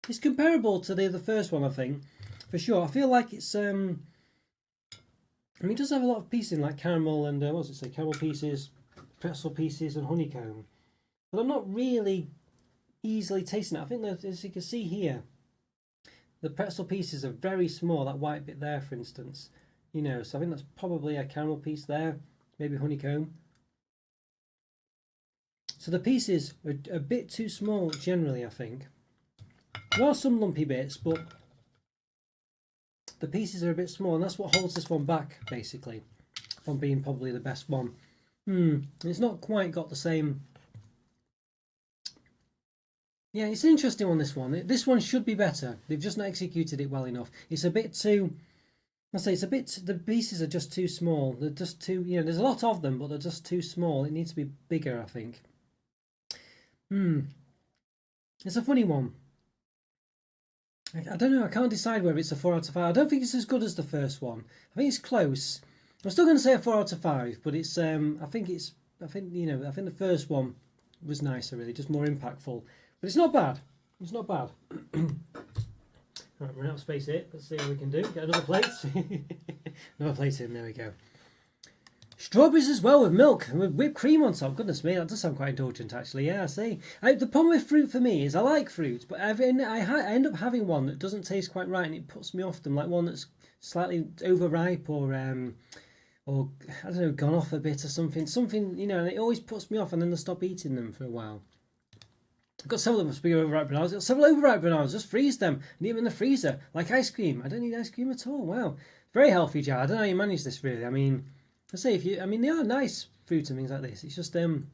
it's comparable to the first one, I think, for sure. I feel like it's I mean, it does have a lot of pieces in, like caramel and what does it say? Caramel pieces, pretzel pieces, and honeycomb. But I'm not really easily tasting it. I think that, as you can see here, the pretzel pieces are very small. That white bit there, for instance, you know. So I think that's probably a caramel piece there, maybe honeycomb. So the pieces are a bit too small generally, I think. There are some lumpy bits, but the pieces are a bit small, and that's what holds this one back, basically, from being probably the best one. It's not quite got the same. Yeah, it's an interesting one, this one. This one should be better. They've just not executed it well enough. It's a bit too, I say, it's a bit, the pieces are just too small. They're just too, you know, there's a lot of them, but they're just too small. It needs to be bigger, I think. It's a funny one. I don't know, I can't decide whether it's a 4 out of 5. I don't think it's as good as the first one. I think it's close. I'm still going to say a 4 out of 5, but it's, I think the first one was nicer, really, just more impactful. But it's not bad. It's not bad. Right, we're out of space here. Let's see how we can do. Get another plate. Another plate in, there we go. Strawberries as well with milk and with whipped cream on top. Goodness me, that does sound quite indulgent actually. Yeah, I see. The problem with fruit for me is I like fruit, but I end up having one that doesn't taste quite right and it puts me off them, like one that's slightly overripe or I don't know, gone off a bit or something, you know, and it always puts me off, and then I stop eating them for a while. I've got several of them, speaking of overripe bananas, I've got several overripe bananas, just freeze them, and eat them in the freezer, like ice cream. I don't need ice cream at all. Wow. Very healthy, Jar. I don't know how you manage this really. I mean, I say they are nice fruits and things like this. It's just, can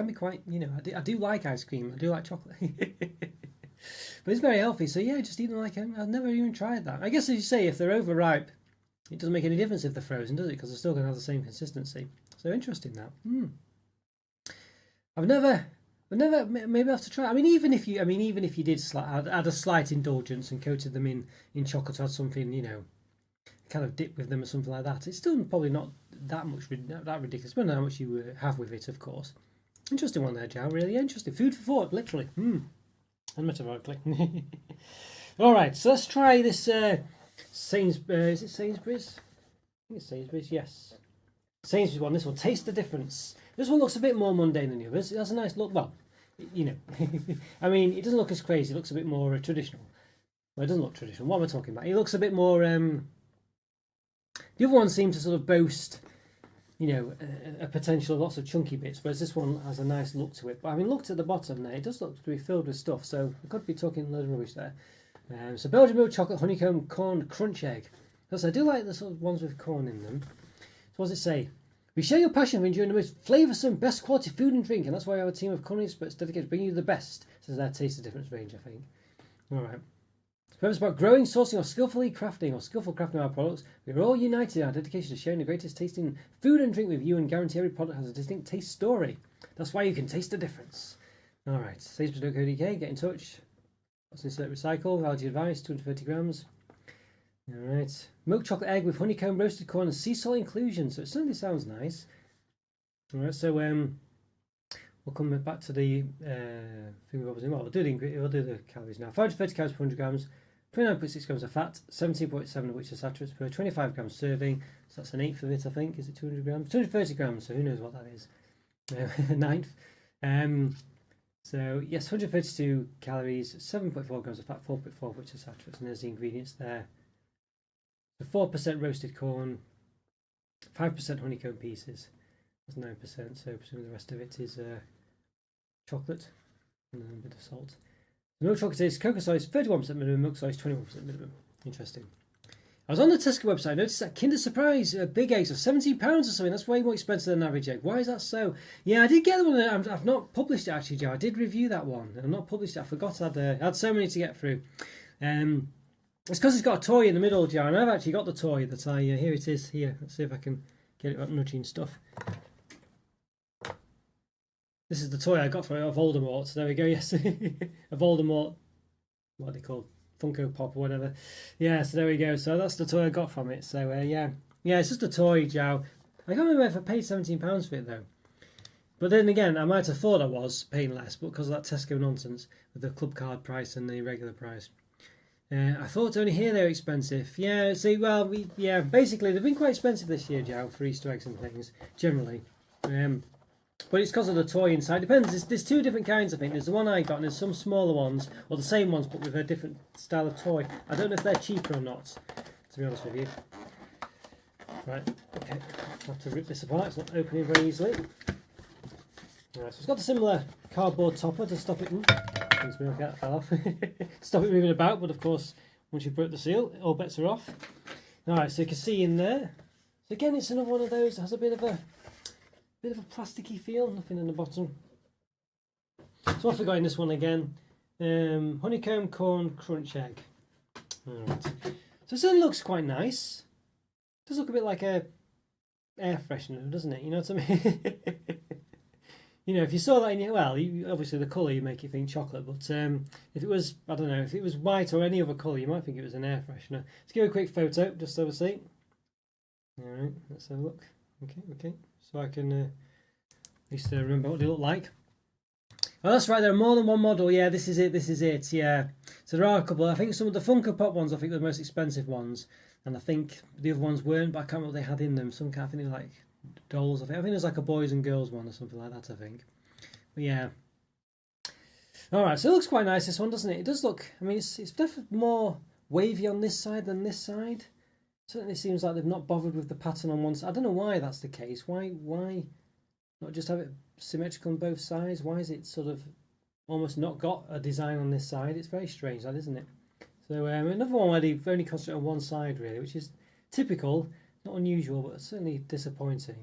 be quite, you know, I do like ice cream, I do like chocolate. But it's very healthy, so yeah, just eat them like, I've never even tried that. I guess as you say, if they're overripe, it doesn't make any difference if they're frozen, does it? Because they're still going to have the same consistency. So interesting that. I've never. Maybe I have to try. I mean, even if you did add a slight indulgence and coated them in chocolate, or had something, you know, kind of dip with them or something like that, it's still probably not that ridiculous. Depending on how much you have with it, of course. Interesting one there, Joe. Really interesting. Food for thought, literally. And metaphorically. All right, so let's try this. Is it Sainsbury's? I think it's Sainsbury's, yes. Sainsbury's one, this one, taste the difference. This one looks a bit more mundane than the others. It has a nice look, well, you know. I mean, it doesn't look as crazy, it looks a bit more traditional. Well, it doesn't look traditional, what am I talking about? It looks a bit more, the other one seems to sort of boast, you know, a potential of lots of chunky bits, whereas this one has a nice look to it. But having looked at the bottom there, it does look to be filled with stuff, so I could be talking a load of rubbish there. So Belgian milk chocolate, honeycomb, corn, crunch egg. I do like the sort of ones with corn in them. So what does it say? We share your passion for enjoying the most flavoursome, best quality food and drink, and that's why we have a team of culinary experts dedicated to bringing you the best. Says our Taste the Difference range, I think. Alright. Whether it's about growing, sourcing, or skillful crafting our products, we are all united in our dedication to sharing the greatest tasting food and drink with you and guarantee every product has a distinct taste story. That's why you can taste the difference. Alright, Sainsbury.co.uk, get in touch. Insert recycle, allergy advice, 230 grams. Alright. Milk chocolate egg with honeycomb, roasted corn, and sea salt inclusion. So it certainly sounds nice. Alright, so we'll come back to the thing we'll do the calories now. 530 calories per 100 grams, 29.6 grams of fat, 17.7 of which are saturates per 25 grams serving. So that's an eighth of it, I think. Is it 200 grams? 230 grams, so who knows what that is. A ninth. So yes, 132 calories, 7.4 grams of fat, 4.4 of which are saturates, and there's the ingredients there. So 4% roasted corn, 5% honeycomb pieces, that's 9%, so presumably the rest of it is chocolate, and then a bit of salt. The milk chocolate is cocoa size 31% minimum, milk size 21% minimum. Interesting. I was on the Tesco website, I noticed that Kinder Surprise big eggs are £17 or something. That's way more expensive than an average egg. Why is that so? Yeah, I did get the one. I've not published it actually, Joe. I did review that one. I've not published it. I forgot I had so many to get through. It's because it's got a toy in the middle, Joe, and I've actually got the toy that here it is. Here, let's see if I can get it without nudging stuff. This is the toy I got for Voldemort. So there we go, yes. A Voldemort, what are they called? Funko Pop or whatever. Yeah, so there we go. So that's the toy I got from it. So yeah, it's just a toy, Joe. I can't remember if I paid £17 for it though. But then again, I might have thought I was paying less, but because of that Tesco nonsense with the club card price and the regular price, I thought only here they were expensive. Yeah, see, well, basically they've been quite expensive this year, Joe, for Easter eggs and things generally. But it's because of the toy inside. Depends. There's two different kinds, I think. There's the one I got, and there's some smaller ones, or the same ones, but with a different style of toy. I don't know if they're cheaper or not, to be honest with you. Right, okay. I'll have to rip this apart. It's not opening very easily. Right, so it's got a similar cardboard topper to stop it. Okay, that fell off. Stop it moving about, but of course, once you've broke the seal, all bets are off. Alright, so you can see in there. So again, it's another one of those that has a bit of a plasticky feel, nothing in the bottom. So what have we got in this one again? Honeycomb, corn, crunch egg. Alright. So it certainly looks quite nice. It does look a bit like a air freshener, doesn't it? You know what I mean? You know, if you saw that in your, obviously the colour you make you think chocolate, but if it was, I don't know, if it was white or any other colour, you might think it was an air freshener. Let's give a quick photo, just so we see. Alright, let's have a look. Okay. So I can at least remember what they look like. Oh, that's right, there are more than one model. Yeah, this is it, yeah. So there are a couple. I think some of the Funko Pop ones, I think, are the most expensive ones. And I think the other ones weren't, but I can't remember what they had in them. Some kind, I think they were like dolls. I think there's like a boys and girls one or something like that, I think. But yeah. Alright, so it looks quite nice, this one, doesn't it? It does look, I mean, it's definitely more wavy on this side than this side. Certainly seems like they've not bothered with the pattern on one side. I don't know why that's the case. Why not just have it symmetrical on both sides? Why is it sort of almost not got a design on this side? It's very strange, that, isn't it? So another one where they've only concentrated on one side, really, which is typical, not unusual, but certainly disappointing.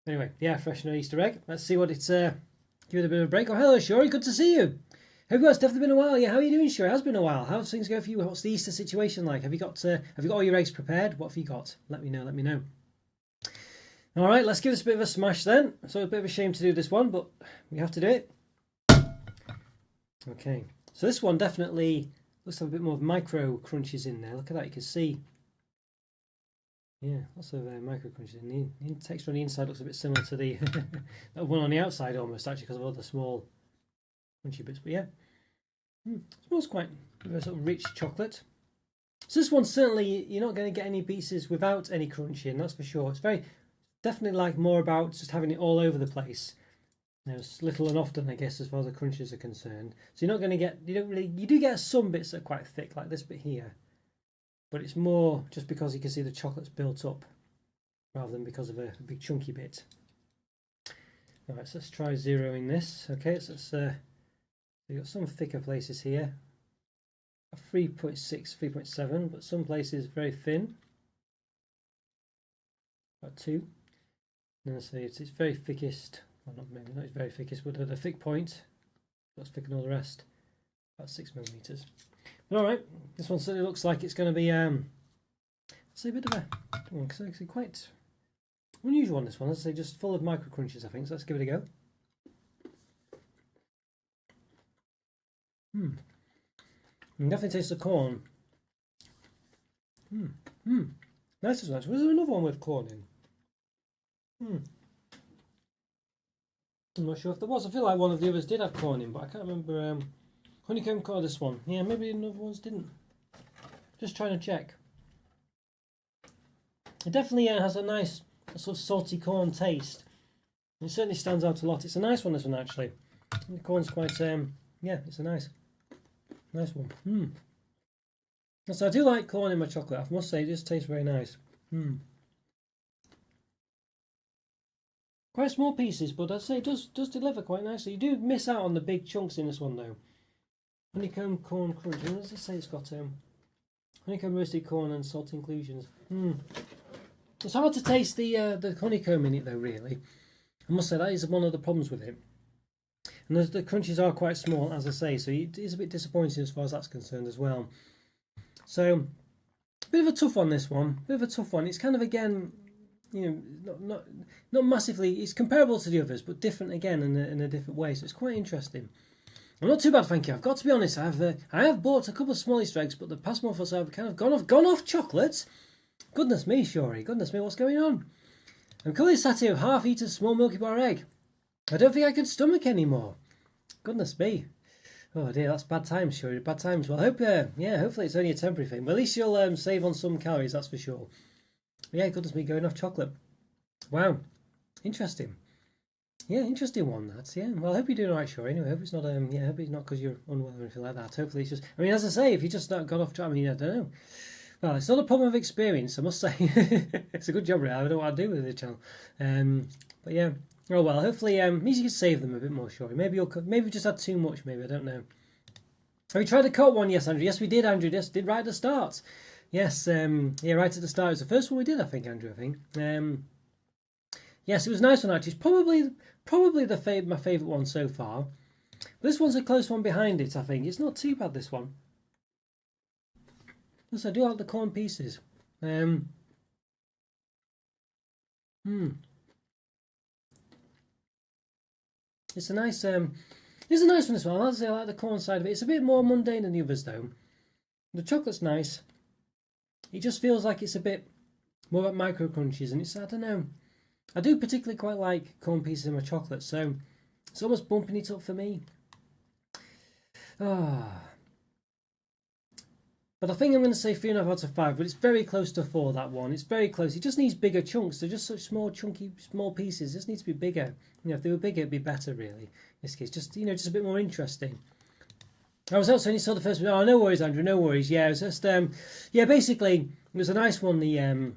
Anyway, yeah, fresh and Easter egg. Let's see what it's... give it a bit of a break. Oh, hello, Shori. Good to see you. Hope it's definitely been a while. Yeah, how are you doing, Shori? It has been a while. How's things going for you? What's the Easter situation like? Have you got all your eggs prepared? What have you got? Let me know. Let me know. All right, let's give this a bit of a smash then. So it's a bit of a shame to do this one, but we have to do it. Okay. So this one definitely looks to have a bit more of micro crunches in there. Look at that. You can see. Yeah, lots of micro crunches. And the texture on the inside looks a bit similar to the that one on the outside almost, actually, because of all the small crunchy bits. But yeah, smells quite a sort of rich chocolate. So this one, certainly, you're not going to get any pieces without any crunch in, that's for sure. It's very, definitely like more about just having it all over the place. It's little and often, I guess, as far as the crunches are concerned. So you're not going to get, you do get some bits that are quite thick, like this bit here. But it's more just because you can see the chocolate's built up rather than because of a big chunky bit. Alright, so let's try zeroing this. Okay, so let's, we've got some thicker places here. 3.6, 3.7, but some places very thin. About 2. And let's say it's very thickest, well not maybe not very thickest, but at a thick point, that's thicker than all the rest. About 6mm. Alright, this one certainly looks like it's going to be, say a bit of a, actually quite unusual on this one. Let's say just full of micro crunches, I think, so let's give it a go. Definitely tastes the corn. Nice as much. Was there another one with corn in? I'm not sure if there was. I feel like one of the others did have corn in, but I can't remember. Honeycomb corn, this one. Yeah, maybe another ones didn't. Just trying to check. It definitely has a nice sort of salty corn taste. It certainly stands out a lot. It's a nice one, this one, actually. The corn's quite, yeah, it's a nice one. So I do like corn in my chocolate. I must say, it just tastes very nice. Quite small pieces, but I'd say it does deliver quite nicely. You do miss out on the big chunks in this one, though. Honeycomb corn crunch. What does it say? It's got honeycomb roasted corn and salt inclusions. It's hard to taste the honeycomb in it, though. Really, I must say that is one of the problems with it. And the crunches are quite small, as I say, so it is a bit disappointing as far as that's concerned as well. So, a bit of a tough one, this one. It's kind of, again, you know, not massively. It's comparable to the others, but different again in a different way. So it's quite interesting. I'm not too bad, thank you. I've got to be honest. I have bought a couple of small Easter eggs, but the past month or so I've kind of gone off chocolate. Goodness me, Shori. Goodness me, what's going on? I'm currently sat here with half-eaten small Milky Bar egg. I don't think I can stomach anymore. Goodness me. Oh dear, that's bad times, Shori. Bad times. Well, I hope, yeah, hopefully it's only a temporary thing. But at least you'll save on some calories, that's for sure. But yeah, goodness me, going off chocolate. Wow, interesting. Yeah, interesting one, that. Yeah, well, I hope you're doing alright, Shori. Anyway, I hope it's not, yeah, I hope it's not because you're unwell or anything like that. Hopefully it's just, I mean, as I say, if you just not got off chocolate, I mean, I don't know. Well, it's not a problem of experience, I must say. It's a good job, really. I don't know what I do with the channel. But yeah. Oh well, hopefully means you can save them a bit more, Shori. Maybe we just had too much, maybe, I don't know. Have you tried the coat one? Yes, Andrew. Yes, we did, Andrew. Yes, did right at the start. Yes, yeah, right at the start. It was the first one we did, I think, Andrew, I think. Yes, it was a nice one, actually. It's probably my favourite one so far. But this one's a close one behind it, I think. It's not too bad, this one. Yes, I do like the corn pieces. It's a nice one, this one. I'll say I like the corn side of it. It's a bit more mundane than the others, though. The chocolate's nice. It just feels like it's a bit more about micro crunches, and it's, I don't know. I do particularly quite like corn pieces in my chocolate, so it's almost bumping it up for me. But I think I'm going to say 3.5 out of 5, but it's very close to 4, that one. It's very close. It just needs bigger chunks. They're just such small, chunky, small pieces. It just needs to be bigger. If they were bigger, it'd be better, really. In this case, just a bit more interesting. I was also only saw the first one. Oh, no worries, Andrew, no worries. Yeah, it was just, basically, it was a nice one, the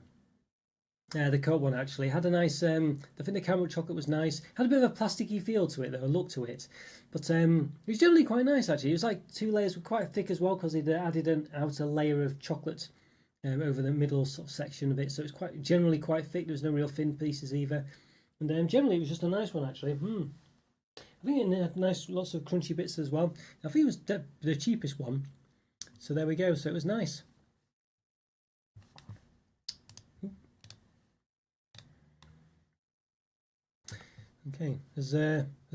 Coke one, actually. It had a nice, I think the caramel chocolate was nice. Had a bit of a plasticky feel to it, though, a look to it. But it was generally quite nice, actually. It was like 2 layers, were quite thick as well, because they'd added an outer layer of chocolate over the middle sort of section of it. So it was generally quite thick. There was no real thin pieces either. And generally, it was just a nice one, actually. I think it had lots of crunchy bits as well. I think it was the cheapest one. So there we go. So it was nice. Okay, there's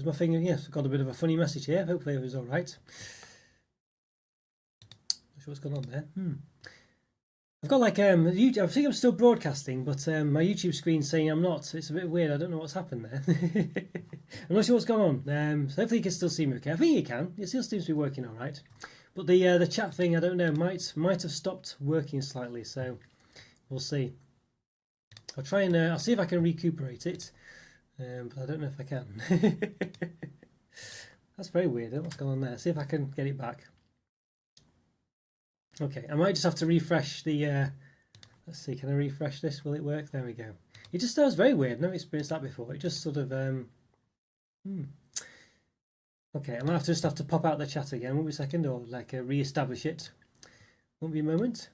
my finger. Yes, I've got a bit of a funny message here. Hopefully it was all right. Not sure what's going on there. I've got like YouTube, I think I'm still broadcasting, but my YouTube screen's saying I'm not. It's a bit weird. I don't know what's happened there. I'm not sure what's going on. So hopefully you can still see me okay. I think you can. It still seems to be working all right. But the chat thing, I don't know, might have stopped working slightly. So we'll see. I'll try and I'll see if I can recuperate it. But I don't know if I can. That's very weird. What's going on there? See if I can get it back. Okay, I might just have to refresh the. Let's see, can I refresh this? Will it work? There we go. It just sounds very weird. I've never experienced that before. It just sort of. Okay, I might just have to pop out the chat again. Won't be a second, or like re-establish it. Won't be a moment.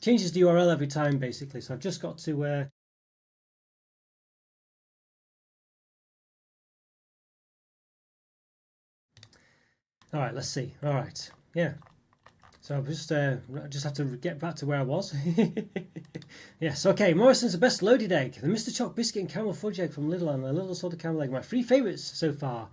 Changes the URL every time, basically. So I've just got to. All right, let's see. All right, yeah. So I'll just have to get back to where I was. Yes, okay. Morrisons, the best loaded egg. The Mr. Choc biscuit and caramel fudge egg from Lidl and the Little Salted Caramel egg. My 3 favourites so far.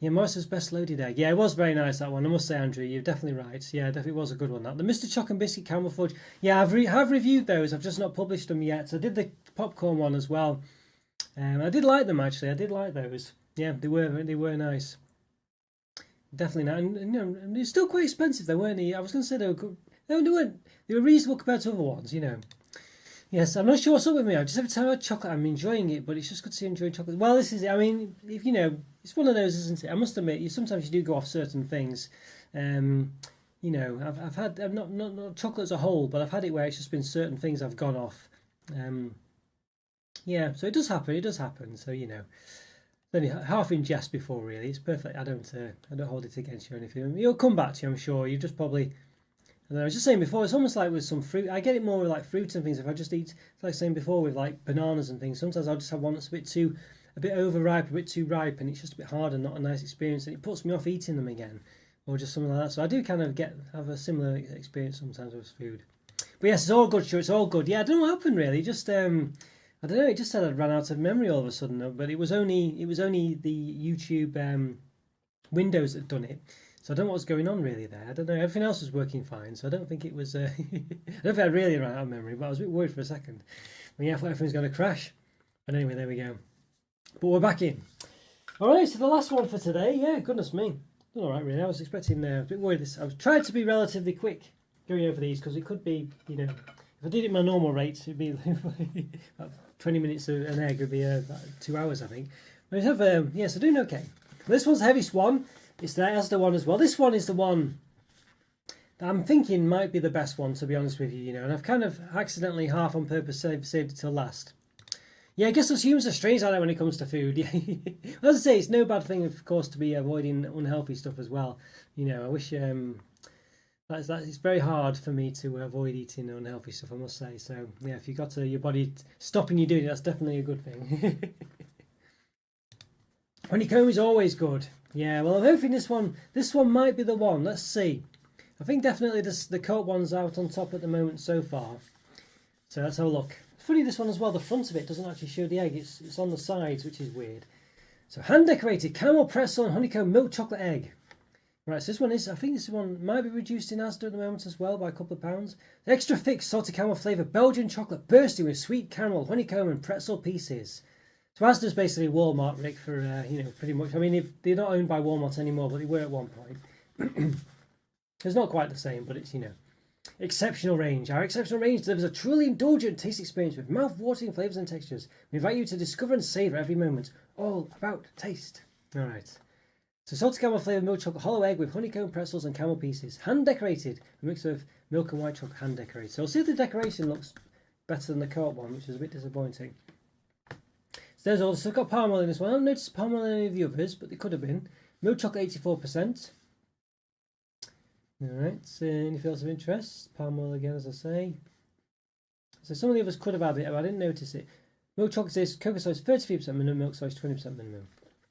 Yeah, Morrisons best loaded egg. Yeah, it was very nice, that one. I must say, Andrew, you're definitely right. Yeah, definitely was a good one. That the Mr. Choc and biscuit caramel fudge. Yeah, I've reviewed those. I've just not published them yet. So I did the popcorn one as well. I did like them actually. I did like those. Yeah, they were nice. Definitely not, and they're still quite expensive. They weren't. I was going to say they were good. No, they weren't. They were reasonable compared to other ones. Yes, I'm not sure what's up with me. I just every time I have chocolate, I'm enjoying it, but it's just good to see enjoying chocolate. Well, this is it. I mean, if it's one of those, isn't it? I must admit, sometimes you do go off certain things. I've had not chocolate as a whole, but I've had it where it's just been certain things I've gone off. Yeah, so it does happen. It does happen. So only half in jest before, really. It's perfect. I don't hold it against you or anything. It'll come back to you, I'm sure. You just probably. I was just saying before, it's almost like with some fruit. I get it more with like fruits and things. If I just eat, like saying before, with like bananas and things. Sometimes I'll just have one that's a bit overripe, a bit too ripe, and it's just a bit hard and not a nice experience, and it puts me off eating them again, or just something like that. So I do kind of have a similar experience sometimes with food. But yes, it's all good. Sure, it's all good. Yeah, I don't know what happened really. Just I don't know. It just said I'd run out of memory all of a sudden, but it was only the YouTube Windows that had done it. So I don't know what's going on really there. I don't know. Everything else was working fine, so I don't think it was. I don't think I really ran out of memory, but I was a bit worried for a second. But yeah, I thought everything's going to crash. But anyway, there we go. But we're back in. All right, so the last one for today. Yeah, goodness me, all right really. I was expecting. I was a bit worried. I was trying to be relatively quick going over these because it could be, if I did it my normal rate, it'd be about 20 minutes of an egg would be about 2 hours, I think. But we have, so doing okay. This one's the heaviest one. It's the Asda one as well. This one is the one that I'm thinking might be the best one, to be honest with you, and I've kind of accidentally, half on purpose, saved it till last. Yeah, I guess us humans are strange like that when it comes to food. Yeah, as I say, it's no bad thing, of course, to be avoiding unhealthy stuff as well. I wish it's very hard for me to avoid eating unhealthy stuff, I must say. So yeah, if you got your body stopping you doing it, that's definitely a good thing. Honeycomb is always good. Yeah, well, I'm hoping this one might be the one. Let's see. I think definitely the Coke one's out on top at the moment so far. So let's have a look. It's funny, this one as well, the front of it doesn't actually show the egg. It's on the sides, which is weird. So hand-decorated caramel pretzel and honeycomb milk chocolate egg. Right, so I think this one might be reduced in Asda at the moment as well by a couple of pounds. The extra thick salted caramel flavour Belgian chocolate bursting with sweet caramel, honeycomb and pretzel pieces. So Asda's basically Walmart, Rick, for, pretty much. I mean, they're not owned by Walmart anymore, but they were at one point. It's not quite the same, but it's, you know, exceptional range. Our exceptional range delivers a truly indulgent taste experience with mouth-watering flavours and textures. We invite you to discover and savour every moment. All about taste. All right. So salted caramel flavoured milk chocolate hollow egg with honeycomb pretzels and camel pieces. Hand decorated. A mix of milk and white chocolate hand decorated. So I'll see if the decoration looks better than the Co-op one, which is a bit disappointing. So there's all. So I've got palm oil in this one. I haven't noticed palm oil in any of the others, but they could have been. Milk chocolate 84%. Alright, so anything else of interest? Palm oil again, as I say. So some of the others could have had it, but I didn't notice it. Milk chocolate says cocoa soy is 33% minimum, milk soy is 20% minimum.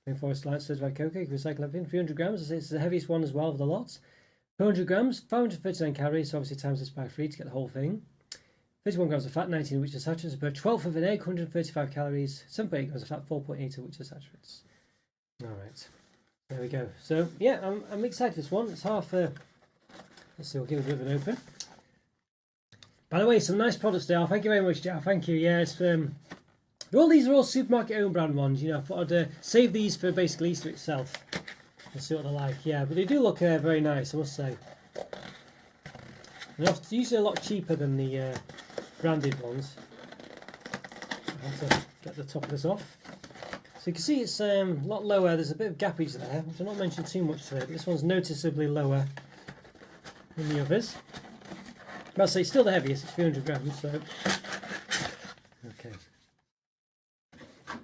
Rainforest Light says by cocoa, you can recycle everything. 300 grams, I say it's the heaviest one as well of the lot. 400 grams, 539 calories, so obviously times this by 3 to get the whole thing. 31 grams of fat, 19 of which are saturates, per 12th of an egg, 135 calories, 7.8 grams of fat, 4.8 of which are saturates. Alright, there we go. So yeah, I'm excited for this one. It's half let's see, we'll give it a bit of an open. By the way, some nice products there. Thank you very much, Jar. Thank you. Yeah, it's all these are all supermarket own brand ones. You know, I thought I'd save these for basically Easter itself. Let's see what they're like. Yeah, but they do look very nice, I must say. They're usually a lot cheaper than the branded ones. I'll have to get the top of this off. So you can see it's a lot lower. There's a bit of gappage there, which I've not mentioned too much today, but this one's noticeably lower than the others. I'll say still the heaviest, it's 300 grams, so okay.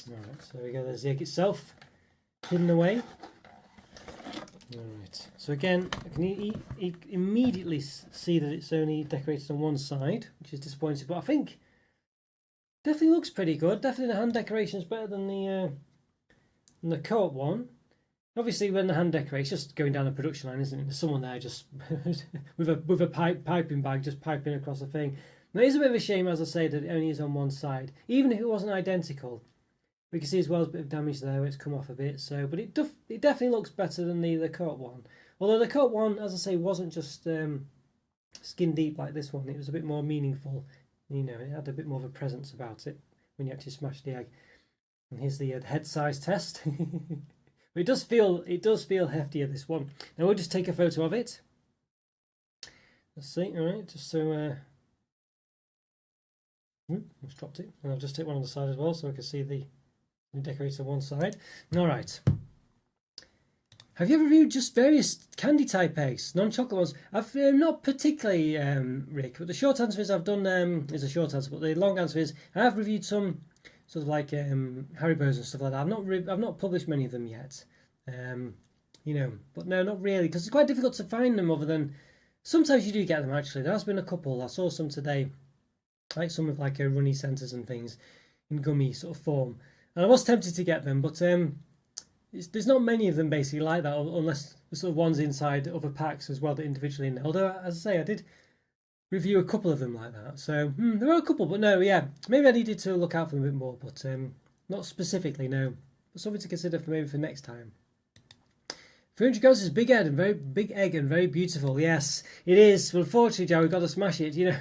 Alright, so there we go, there's the egg itself, hidden away. Alright, so again, I can immediately see that it's only decorated on one side, which is disappointing, but I think definitely looks pretty good. Definitely the hand decoration is better than the Co-op one. Obviously, when the hand decorates, just going down the production line, isn't it? There's someone there just with a piping bag, just piping across the thing. Now, it is a bit of a shame, as I say, that it only is on one side. Even if it wasn't identical, we can see as well there's a bit of damage there where it's come off a bit. So, but it definitely looks better than the Co-op one. Although the Co-op one, as I say, wasn't just skin deep like this one. It was a bit more meaningful. You know, it had a bit more of a presence about it when you actually smash the egg. And here's the head size test. It does feel heftier, this one. Now we'll just take a photo of it. Let's see, alright, just so just dropped it. And I'll just take one on the side as well so I can see the decorator on one side. Alright. Have you ever reviewed just various candy type eggs, non-chocolate ones? I've not particularly, Rick, but the short answer is I've done, is a short answer, but the long answer is I have reviewed some sort of like Haribo's and stuff like that. I've not published many of them yet, you know, but no, not really, because it's quite difficult to find them. Other than sometimes you do get them actually. There has been a couple. I saw some today, like some with like runny centres and things in gummy sort of form, and I was tempted to get them, but there's not many of them basically like that, unless the sort of ones inside other packs as well that individually in there. Although, as I say, I did review a couple of them like that. So there are a couple, but no, yeah, maybe I needed to look out for them a bit more, but not specifically, no. But something to consider for maybe for next time. 300 grams is big egg and very beautiful. Yes, it is. Well, unfortunately, Joe, we've got to smash it. You know.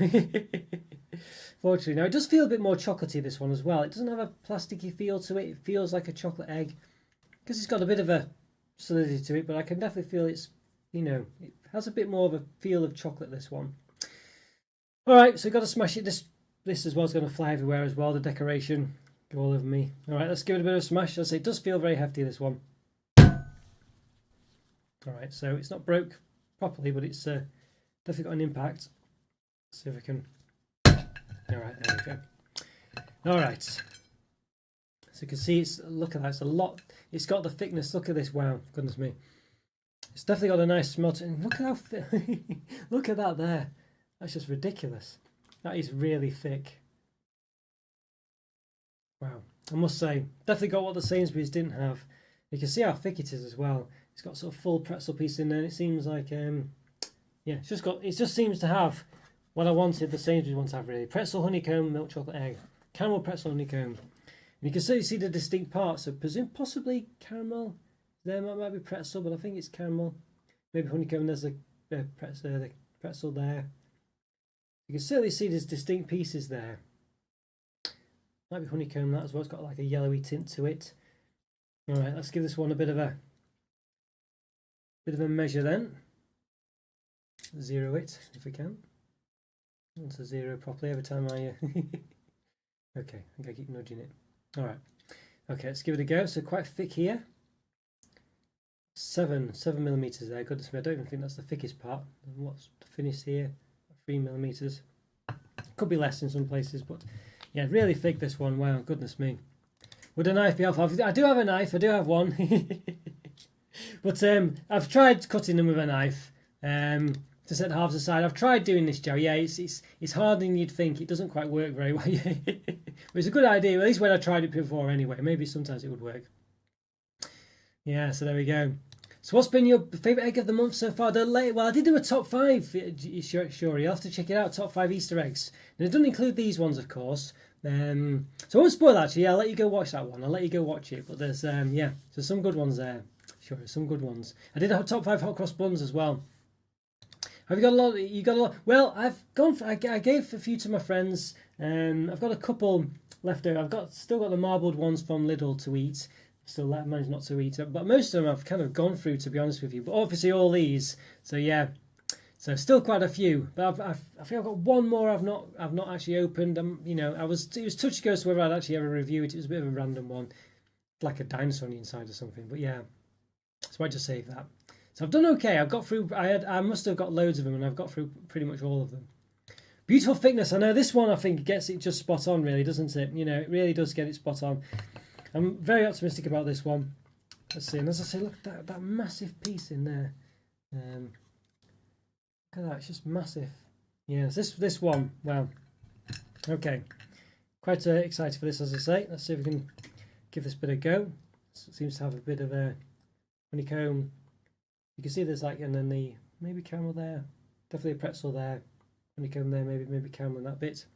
Fortunately, now it does feel a bit more chocolatey. This one as well. It doesn't have a plasticky feel to it. It feels like a chocolate egg because it's got a bit of a solidity to it. But I can definitely feel it's, you know, it has a bit more of a feel of chocolate. This one. Alright, so we've got to smash it. This as well is going to fly everywhere as well, the decoration. Go all over me. Alright, let's give it a bit of a smash. As I say, it does feel very hefty, this one. Alright, so it's not broke properly, but it's definitely got an impact. Let's see if I can... Alright, there we go. Alright. So you can see, look at that, it's a lot. It's got the thickness, look at this, wow, goodness me. It's definitely got a nice smell to it. And look at how look at that there. That's just ridiculous. That is really thick. Wow. I must say, definitely got what the Sainsbury's didn't have. You can see how thick it is as well. It's got sort of full pretzel piece in there. And it seems like, yeah, it just seems to have what I wanted the Sainsbury's one to have really. Pretzel, honeycomb, milk chocolate egg. Caramel, pretzel, honeycomb. And you can see the distinct parts. So presume possibly caramel. There might be pretzel, but I think it's caramel. Maybe honeycomb. There's the pretzel there. You can certainly see there's distinct pieces there. Might be honeycomb that as well. It's got like a yellowy tint to it. All right, let's give this one a bit of a measure then. zero it if we can. I want to zero properly every time I... Okay, I think I keep nudging it. Alright, okay, let's give it a go. So quite thick here. 7mm there. Goodness me, I don't even think that's the thickest part. What's finished here? 3mm. Could be less in some places, but yeah, really thick this one. Wow, goodness me. Would a knife be helpful? I do have a knife. I do have one. But I've tried cutting them with a knife to set the halves aside. I've tried doing this, Joe. Yeah, it's harder than you'd think. It doesn't quite work very well. But it's a good idea. At least when I tried it before, anyway. Maybe sometimes it would work. Yeah. So there we go. So what's been your favourite egg of the month so far? Well, I did do a top 5. Sure, you'll have to check it out. Top 5 Easter eggs. And it doesn't include these ones, of course. So I won't spoil actually. I'll let you go watch that one. I'll let you go watch it. But there's there's some good ones there. Sure, some good ones. I did a top 5 hot cross buns as well. Have you got a lot? You got a lot? Well, I've gone. I gave a few to my friends. I've got a couple left over. Still got the marbled ones from Lidl to eat. Still managed not to eat it, but most of them I've kind of gone through, to be honest with you. But obviously all these. So yeah. So still quite a few. But I think I've got one more I've not actually opened. It was touch goes to whether I'd actually ever review it. It was a bit of a random one, like a dinosaur on the inside or something. But yeah. So I just saved that. So I've done okay. I've got through. I must have got loads of them, and I've got through pretty much all of them. Beautiful thickness. I know this one. I think gets it just spot on, really, doesn't it? It really does get it spot on. I'm very optimistic about this one. Let's see. And as I say, look at that massive piece in there. Look at that. It's just massive. Yes, this one. Wow. Okay. Quite excited for this, as I say. Let's see if we can give this a bit of a go. It seems to have a bit of a honeycomb. You can see there's and then the maybe caramel there, definitely a pretzel there, honeycomb there, maybe caramel in that bit.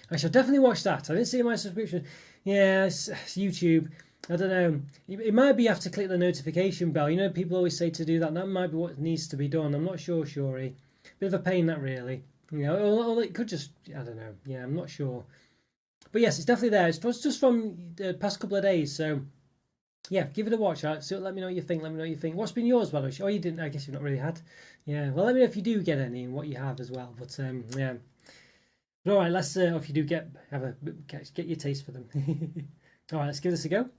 I shall definitely watch that. I didn't see my subscription. Yeah, it's YouTube. I don't know. It might be you have to click the notification bell. People always say to do that. That might be what needs to be done. I'm not sure, Shuri. Bit of a pain, that really. Or it could just, I don't know. Yeah, I'm not sure. But yes, it's definitely there. It's just from the past couple of days, so yeah, give it a watch out. So let me know what you think. What's been yours, by the way? Oh, you didn't. I guess you've not really had. Yeah. Well, let me know if you do get any and what you have as well. But yeah. But all right. Let's. If you do get your taste for them. All right. Let's give this a go.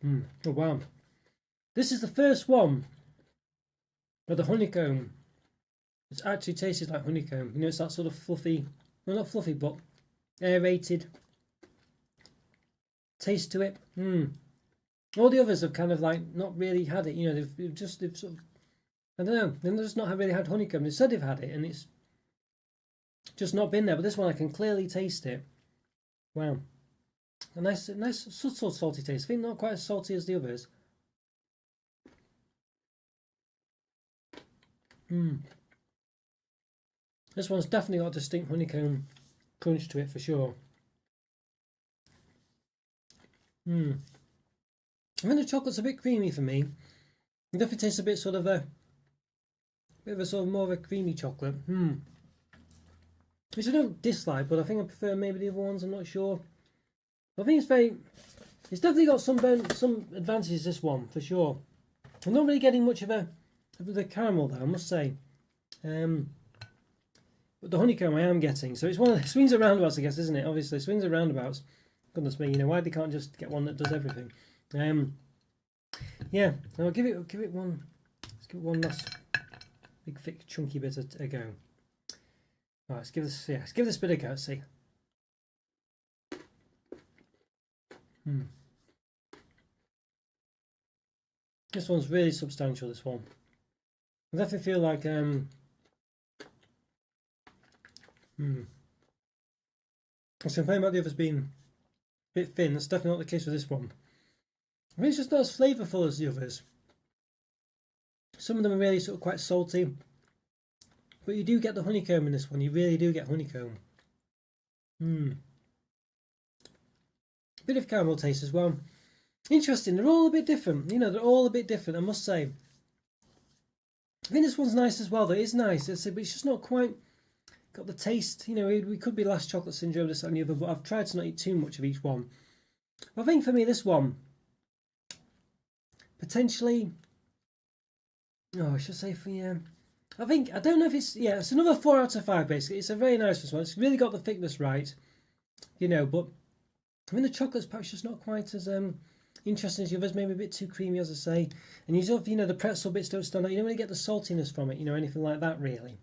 Oh wow. This is the first one where the honeycomb. It's actually tasted like honeycomb. It's that sort of fluffy. Well, not fluffy, but aerated taste to it. All the others have kind of not really had it. They've sort of, I don't know. They've just not really had honeycomb. They said they've had it, and it's just not been there. But this one, I can clearly taste it. Wow, a nice subtle salty taste. I think not quite as salty as the others. This one's definitely got a distinct honeycomb crunch to it for sure. I think the chocolate's a bit creamy for me. It definitely tastes a bit sort of more of a creamy chocolate. Which I don't dislike, but I think I prefer maybe the other ones. I'm not sure. I think it's definitely got some advantages. This one for sure. I'm not really getting much of the caramel though, I must say. But the honeycomb I am getting. So it's one of the swings and roundabouts, I guess, isn't it? Obviously, swings and roundabouts. Goodness me, why they can't just get one that does everything? Yeah, I'll give it one. Let's give it one last big, thick, chunky bit a go. All right, let's give this a bit of a go. Let's see. This one's really substantial. This one. I definitely feel like I was complaining about the others being a bit thin. That's definitely not the case with this one. I think it's just not as flavourful as the others. Some of them are really sort of quite salty, but you do get the honeycomb in this one. You really do get honeycomb. Bit of caramel taste as well. Interesting. They're all a bit different. They're all a bit different, I must say. I think this one's nice as well, though. It's nice, but it's just not quite got the taste. We could be last chocolate syndrome, this and the other, but I've tried to not eat too much of each one. I think for me, this one, potentially, Oh, I should say for I think I don't know if it's another 4 out of 5 basically. It's a very nice one. It's really got the thickness right, but I mean the chocolate's perhaps just not quite as interesting as the others. Maybe a bit too creamy, as I say. And you sort of the pretzel bits don't stand out. You don't really get the saltiness from it, anything like that really.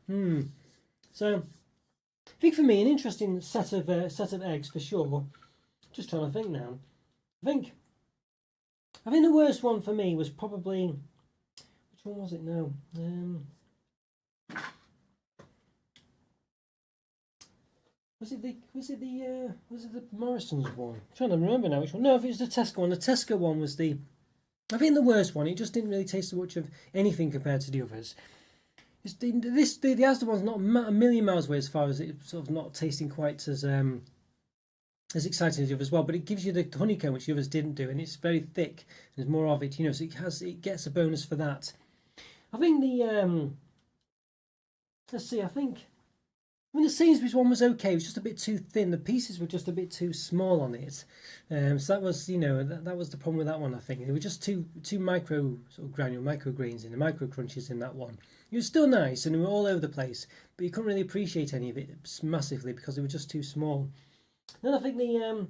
So I think for me an interesting set of eggs for sure. Just trying to think now. I think the worst one for me was probably, which one was it now? Was it the Morrisons one? I'm trying to remember now which one. No, if it was the Tesco one. The Tesco one was I think the worst one. It just didn't really taste so much of anything compared to the others. The Asda one's not a million miles away as far as it sort of not tasting quite as exciting as the others as well, but it gives you the honeycomb which the others didn't do, and it's very thick. And there's more of it, so it gets a bonus for that. I think the let's see, I mean the Sainsbury's one was okay. It was just a bit too thin. The pieces were just a bit too small on it. So that was that was the problem with that one. I think they were just too micro sort of micro grains in the micro crunches in that one. It was still nice and they were all over the place, but you couldn't really appreciate any of it massively because they were just too small. Then I think then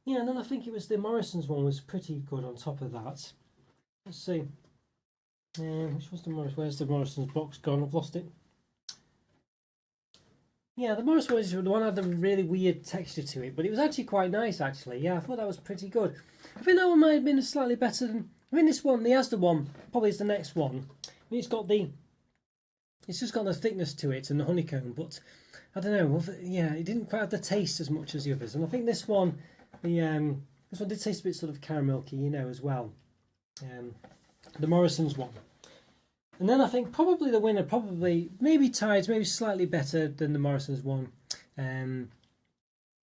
I think it was the Morrisons one was pretty good on top of that. Let's see. Which was the Morrisons? Where's the Morrisons box gone? I've lost it. Yeah, the Morrisons was the one that had a really weird texture to it, but it was actually quite nice actually. Yeah, I thought that was pretty good. I think that one might have been slightly better than this one. The Asda one probably is the next one. I mean, it's just got the thickness to it and the honeycomb, but I don't know. Yeah, it didn't quite have the taste as much as the others, and I think this one, this one did taste a bit sort of caramelky, as well. The Morrisons one, and then I think probably the winner, maybe tied, maybe slightly better than the Morrisons one,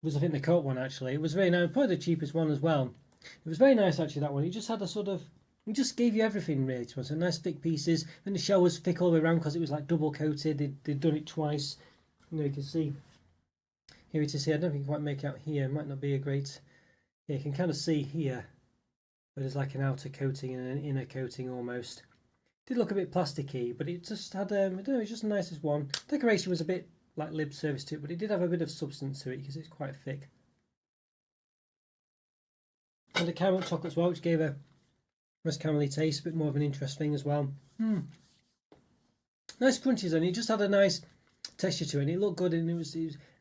was I think the Coke one actually. It was very nice, probably the cheapest one as well. It was very nice actually, that one. It just had a sort of. It just gave you everything really to us. So nice thick pieces. And the shell was thick all the way around because it was like double coated. They'd done it twice. You can see. Here it is here. I don't think you can quite make out here. It might not be a great. Yeah, you can kind of see here. But there's like an outer coating and an inner coating almost. It did look a bit plasticky, but it just had, I don't know, it was just the nicest one. Decoration was a bit like lip service to it, but it did have a bit of substance to it because it's quite thick. And the caramel chocolate as well, which gave a nice caramelly taste, a bit more of an interest thing as well. Nice crunches, and it just had a nice texture to it, and it looked good, and it was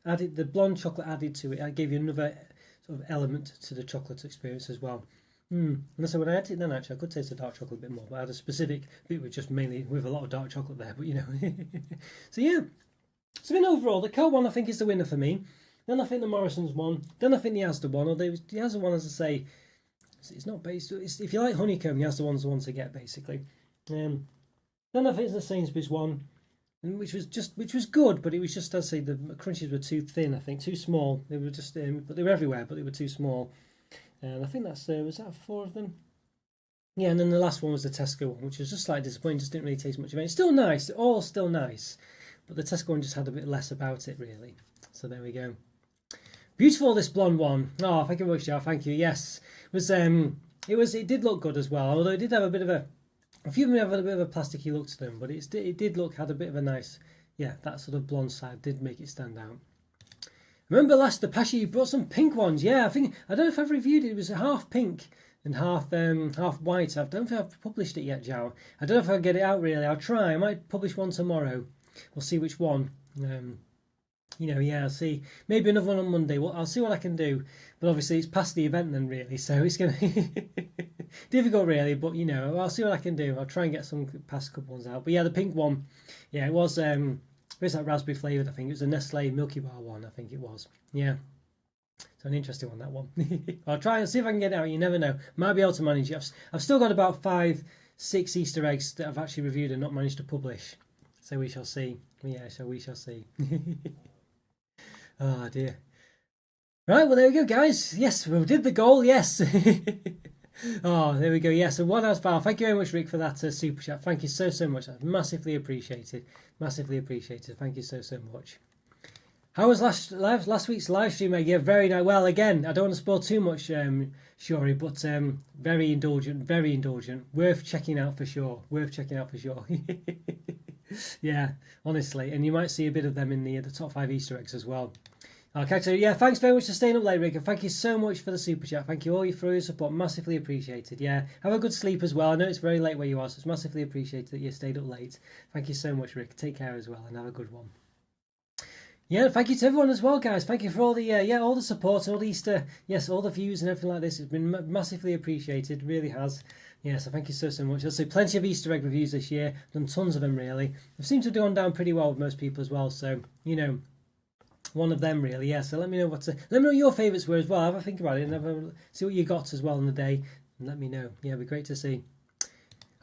added, the blonde chocolate added to it. I gave you another sort of element to the chocolate experience as well. And so when I ate it then actually I could taste the dark chocolate a bit more, but I had a specific bit with just mainly with a lot of dark chocolate there, but so yeah. So then overall the Coke one I think is the winner for me. Then I think the Morrisons one, then I think the Asda one, although the Asda one, as I say, it's not based. If you like honeycomb, the Asda one's the one to get basically. Then I think it's the Sainsbury's one, which was good, but it was just, as I say, the crunches were too thin. I think too small. They were just, but they were everywhere, but they were too small. And I think that's was that 4 of them. Yeah, and then the last one was the Tesco one, which was just slightly disappointing. Just didn't really taste much of it. It's still nice, all still nice, but the Tesco one just had a bit less about it really. So there we go. Beautiful, this blonde one. Oh, thank you very much, Joe. Thank you. Yes, it did look good as well. Although it did have a bit of a few of them have a bit of a plasticky look to them, but it did had a bit of a nice, that sort of blonde side did make it stand out. Remember the Pasha, you brought some pink ones. Yeah, I don't know if I've reviewed it. It was half pink and half white. I don't think I've published it yet, Joe. I don't know if I'll get it out really. I'll try. I might publish one tomorrow. We'll see which one. I'll see. Maybe another one on Monday. Well, I'll see what I can do. But obviously it's past the event then really, so it's going to difficult really, but I'll see what I can do. I'll try and get some past couple ones out. But yeah, the pink one, it was it's like raspberry flavoured, I think. It was a Nestle Milky Bar one, I think it was. Yeah. So an interesting one, that one. I'll try and see if I can get it out. You never know. Might be able to manage it. I've still got about 5-6 Easter eggs that I've actually reviewed and not managed to publish. So we shall see. Yeah, so we shall see. Oh dear. Right, well there we go, guys. Yes, we did the goal, yes. Oh, there we go. Yes, and 1 out of 5. Thank you very much, Rick, for that super chat. Thank you so much. That's massively appreciated. Massively appreciated. Thank you so much. How was last week's live stream? Yeah, very nice. Well, again, I don't want to spoil too much, Shuri, but very indulgent, very indulgent. Worth checking out for sure. Worth checking out for sure. Yeah, honestly, and you might see a bit of them in the top 5 Easter eggs as well. I'll catch you. Yeah, thanks very much for staying up late, Rick, and thank you so much for the super chat. Thank you all for your support, massively appreciated. Yeah, have a good sleep as well. I know it's very late where you are, so it's massively appreciated that you stayed up late. Thank you so much, Rick. Take care as well, and have a good one. Yeah, thank you to everyone as well, guys. Thank you for all the all the support, all the Easter, yes, all the views and everything like this. It's been massively appreciated, really has. Yeah, so thank you so much. I'll say plenty of Easter egg reviews this year. Done tons of them really. They seem to have gone down pretty well with most people as well. So one of them really. Yeah. So let me know let me know your favourites were as well. Have a think about it and see what you got as well in the day. And let me know. Yeah, it'd be great to see.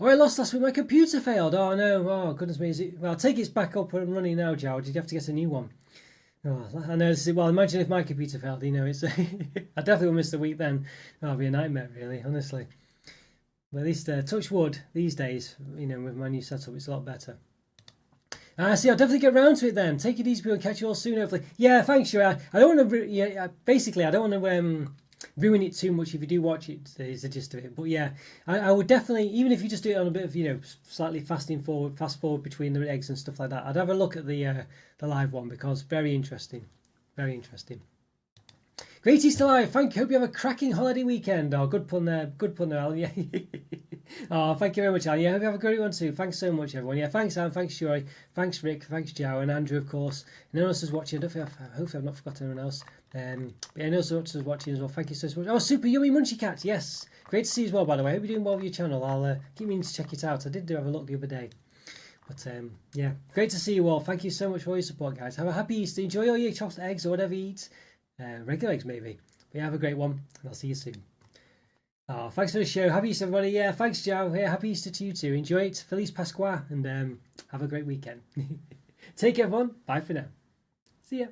Oh, I lost last week. My computer failed. Oh no. Oh goodness me. Well, I'll take it back up and running now, Joe. Did you have to get a new one? Oh, I know. Well, imagine if my computer failed. It's. I definitely will miss the week then. That'll be a nightmare, really. Honestly. But at least touch wood these days. With my new setup, it's a lot better. See, I'll definitely get round to it then. Take it easy, people. Catch you all soon, hopefully. Yeah, thanks, sure. I don't want to. Basically, I don't want to ruin it too much if you do watch it. Is the gist of it. But yeah, I would definitely, even if you just do it on a bit of slightly fast forward between the eggs and stuff like that. I'd have a look at the live one because very interesting, very interesting. Great Easter Live. Thank you. Hope you have a cracking holiday weekend. Oh, good pun there. Good pun there, Alan. Yeah. Oh, thank you very much, Alan. Yeah, hope you have a great one too. Thanks so much, everyone. Yeah, thanks, Alan. Thanks, Shuri. Thanks, Rick. Thanks, Joe. And Andrew, of course. And anyone else who's watching. Hopefully I've not forgotten anyone else. Anyone else who's watching as well. Thank you so much. Oh, Super Yummy Munchie Cat. Yes. Great to see you as well, by the way. I hope you're doing well with your channel. I'll keep meaning to check it out. I did have a look the other day. But yeah, great to see you all. Thank you so much for all your support, guys. Have a happy Easter. Enjoy all your chocolate eggs or whatever you eat. Regular eggs, maybe. But yeah, have a great one, and I'll see you soon. Oh, thanks for the show. Happy Easter, everybody. Yeah, thanks, Joe. Yeah, happy Easter to you too. Enjoy it. Feliz Pascua, and have a great weekend. Take care, everyone. Bye for now. See ya.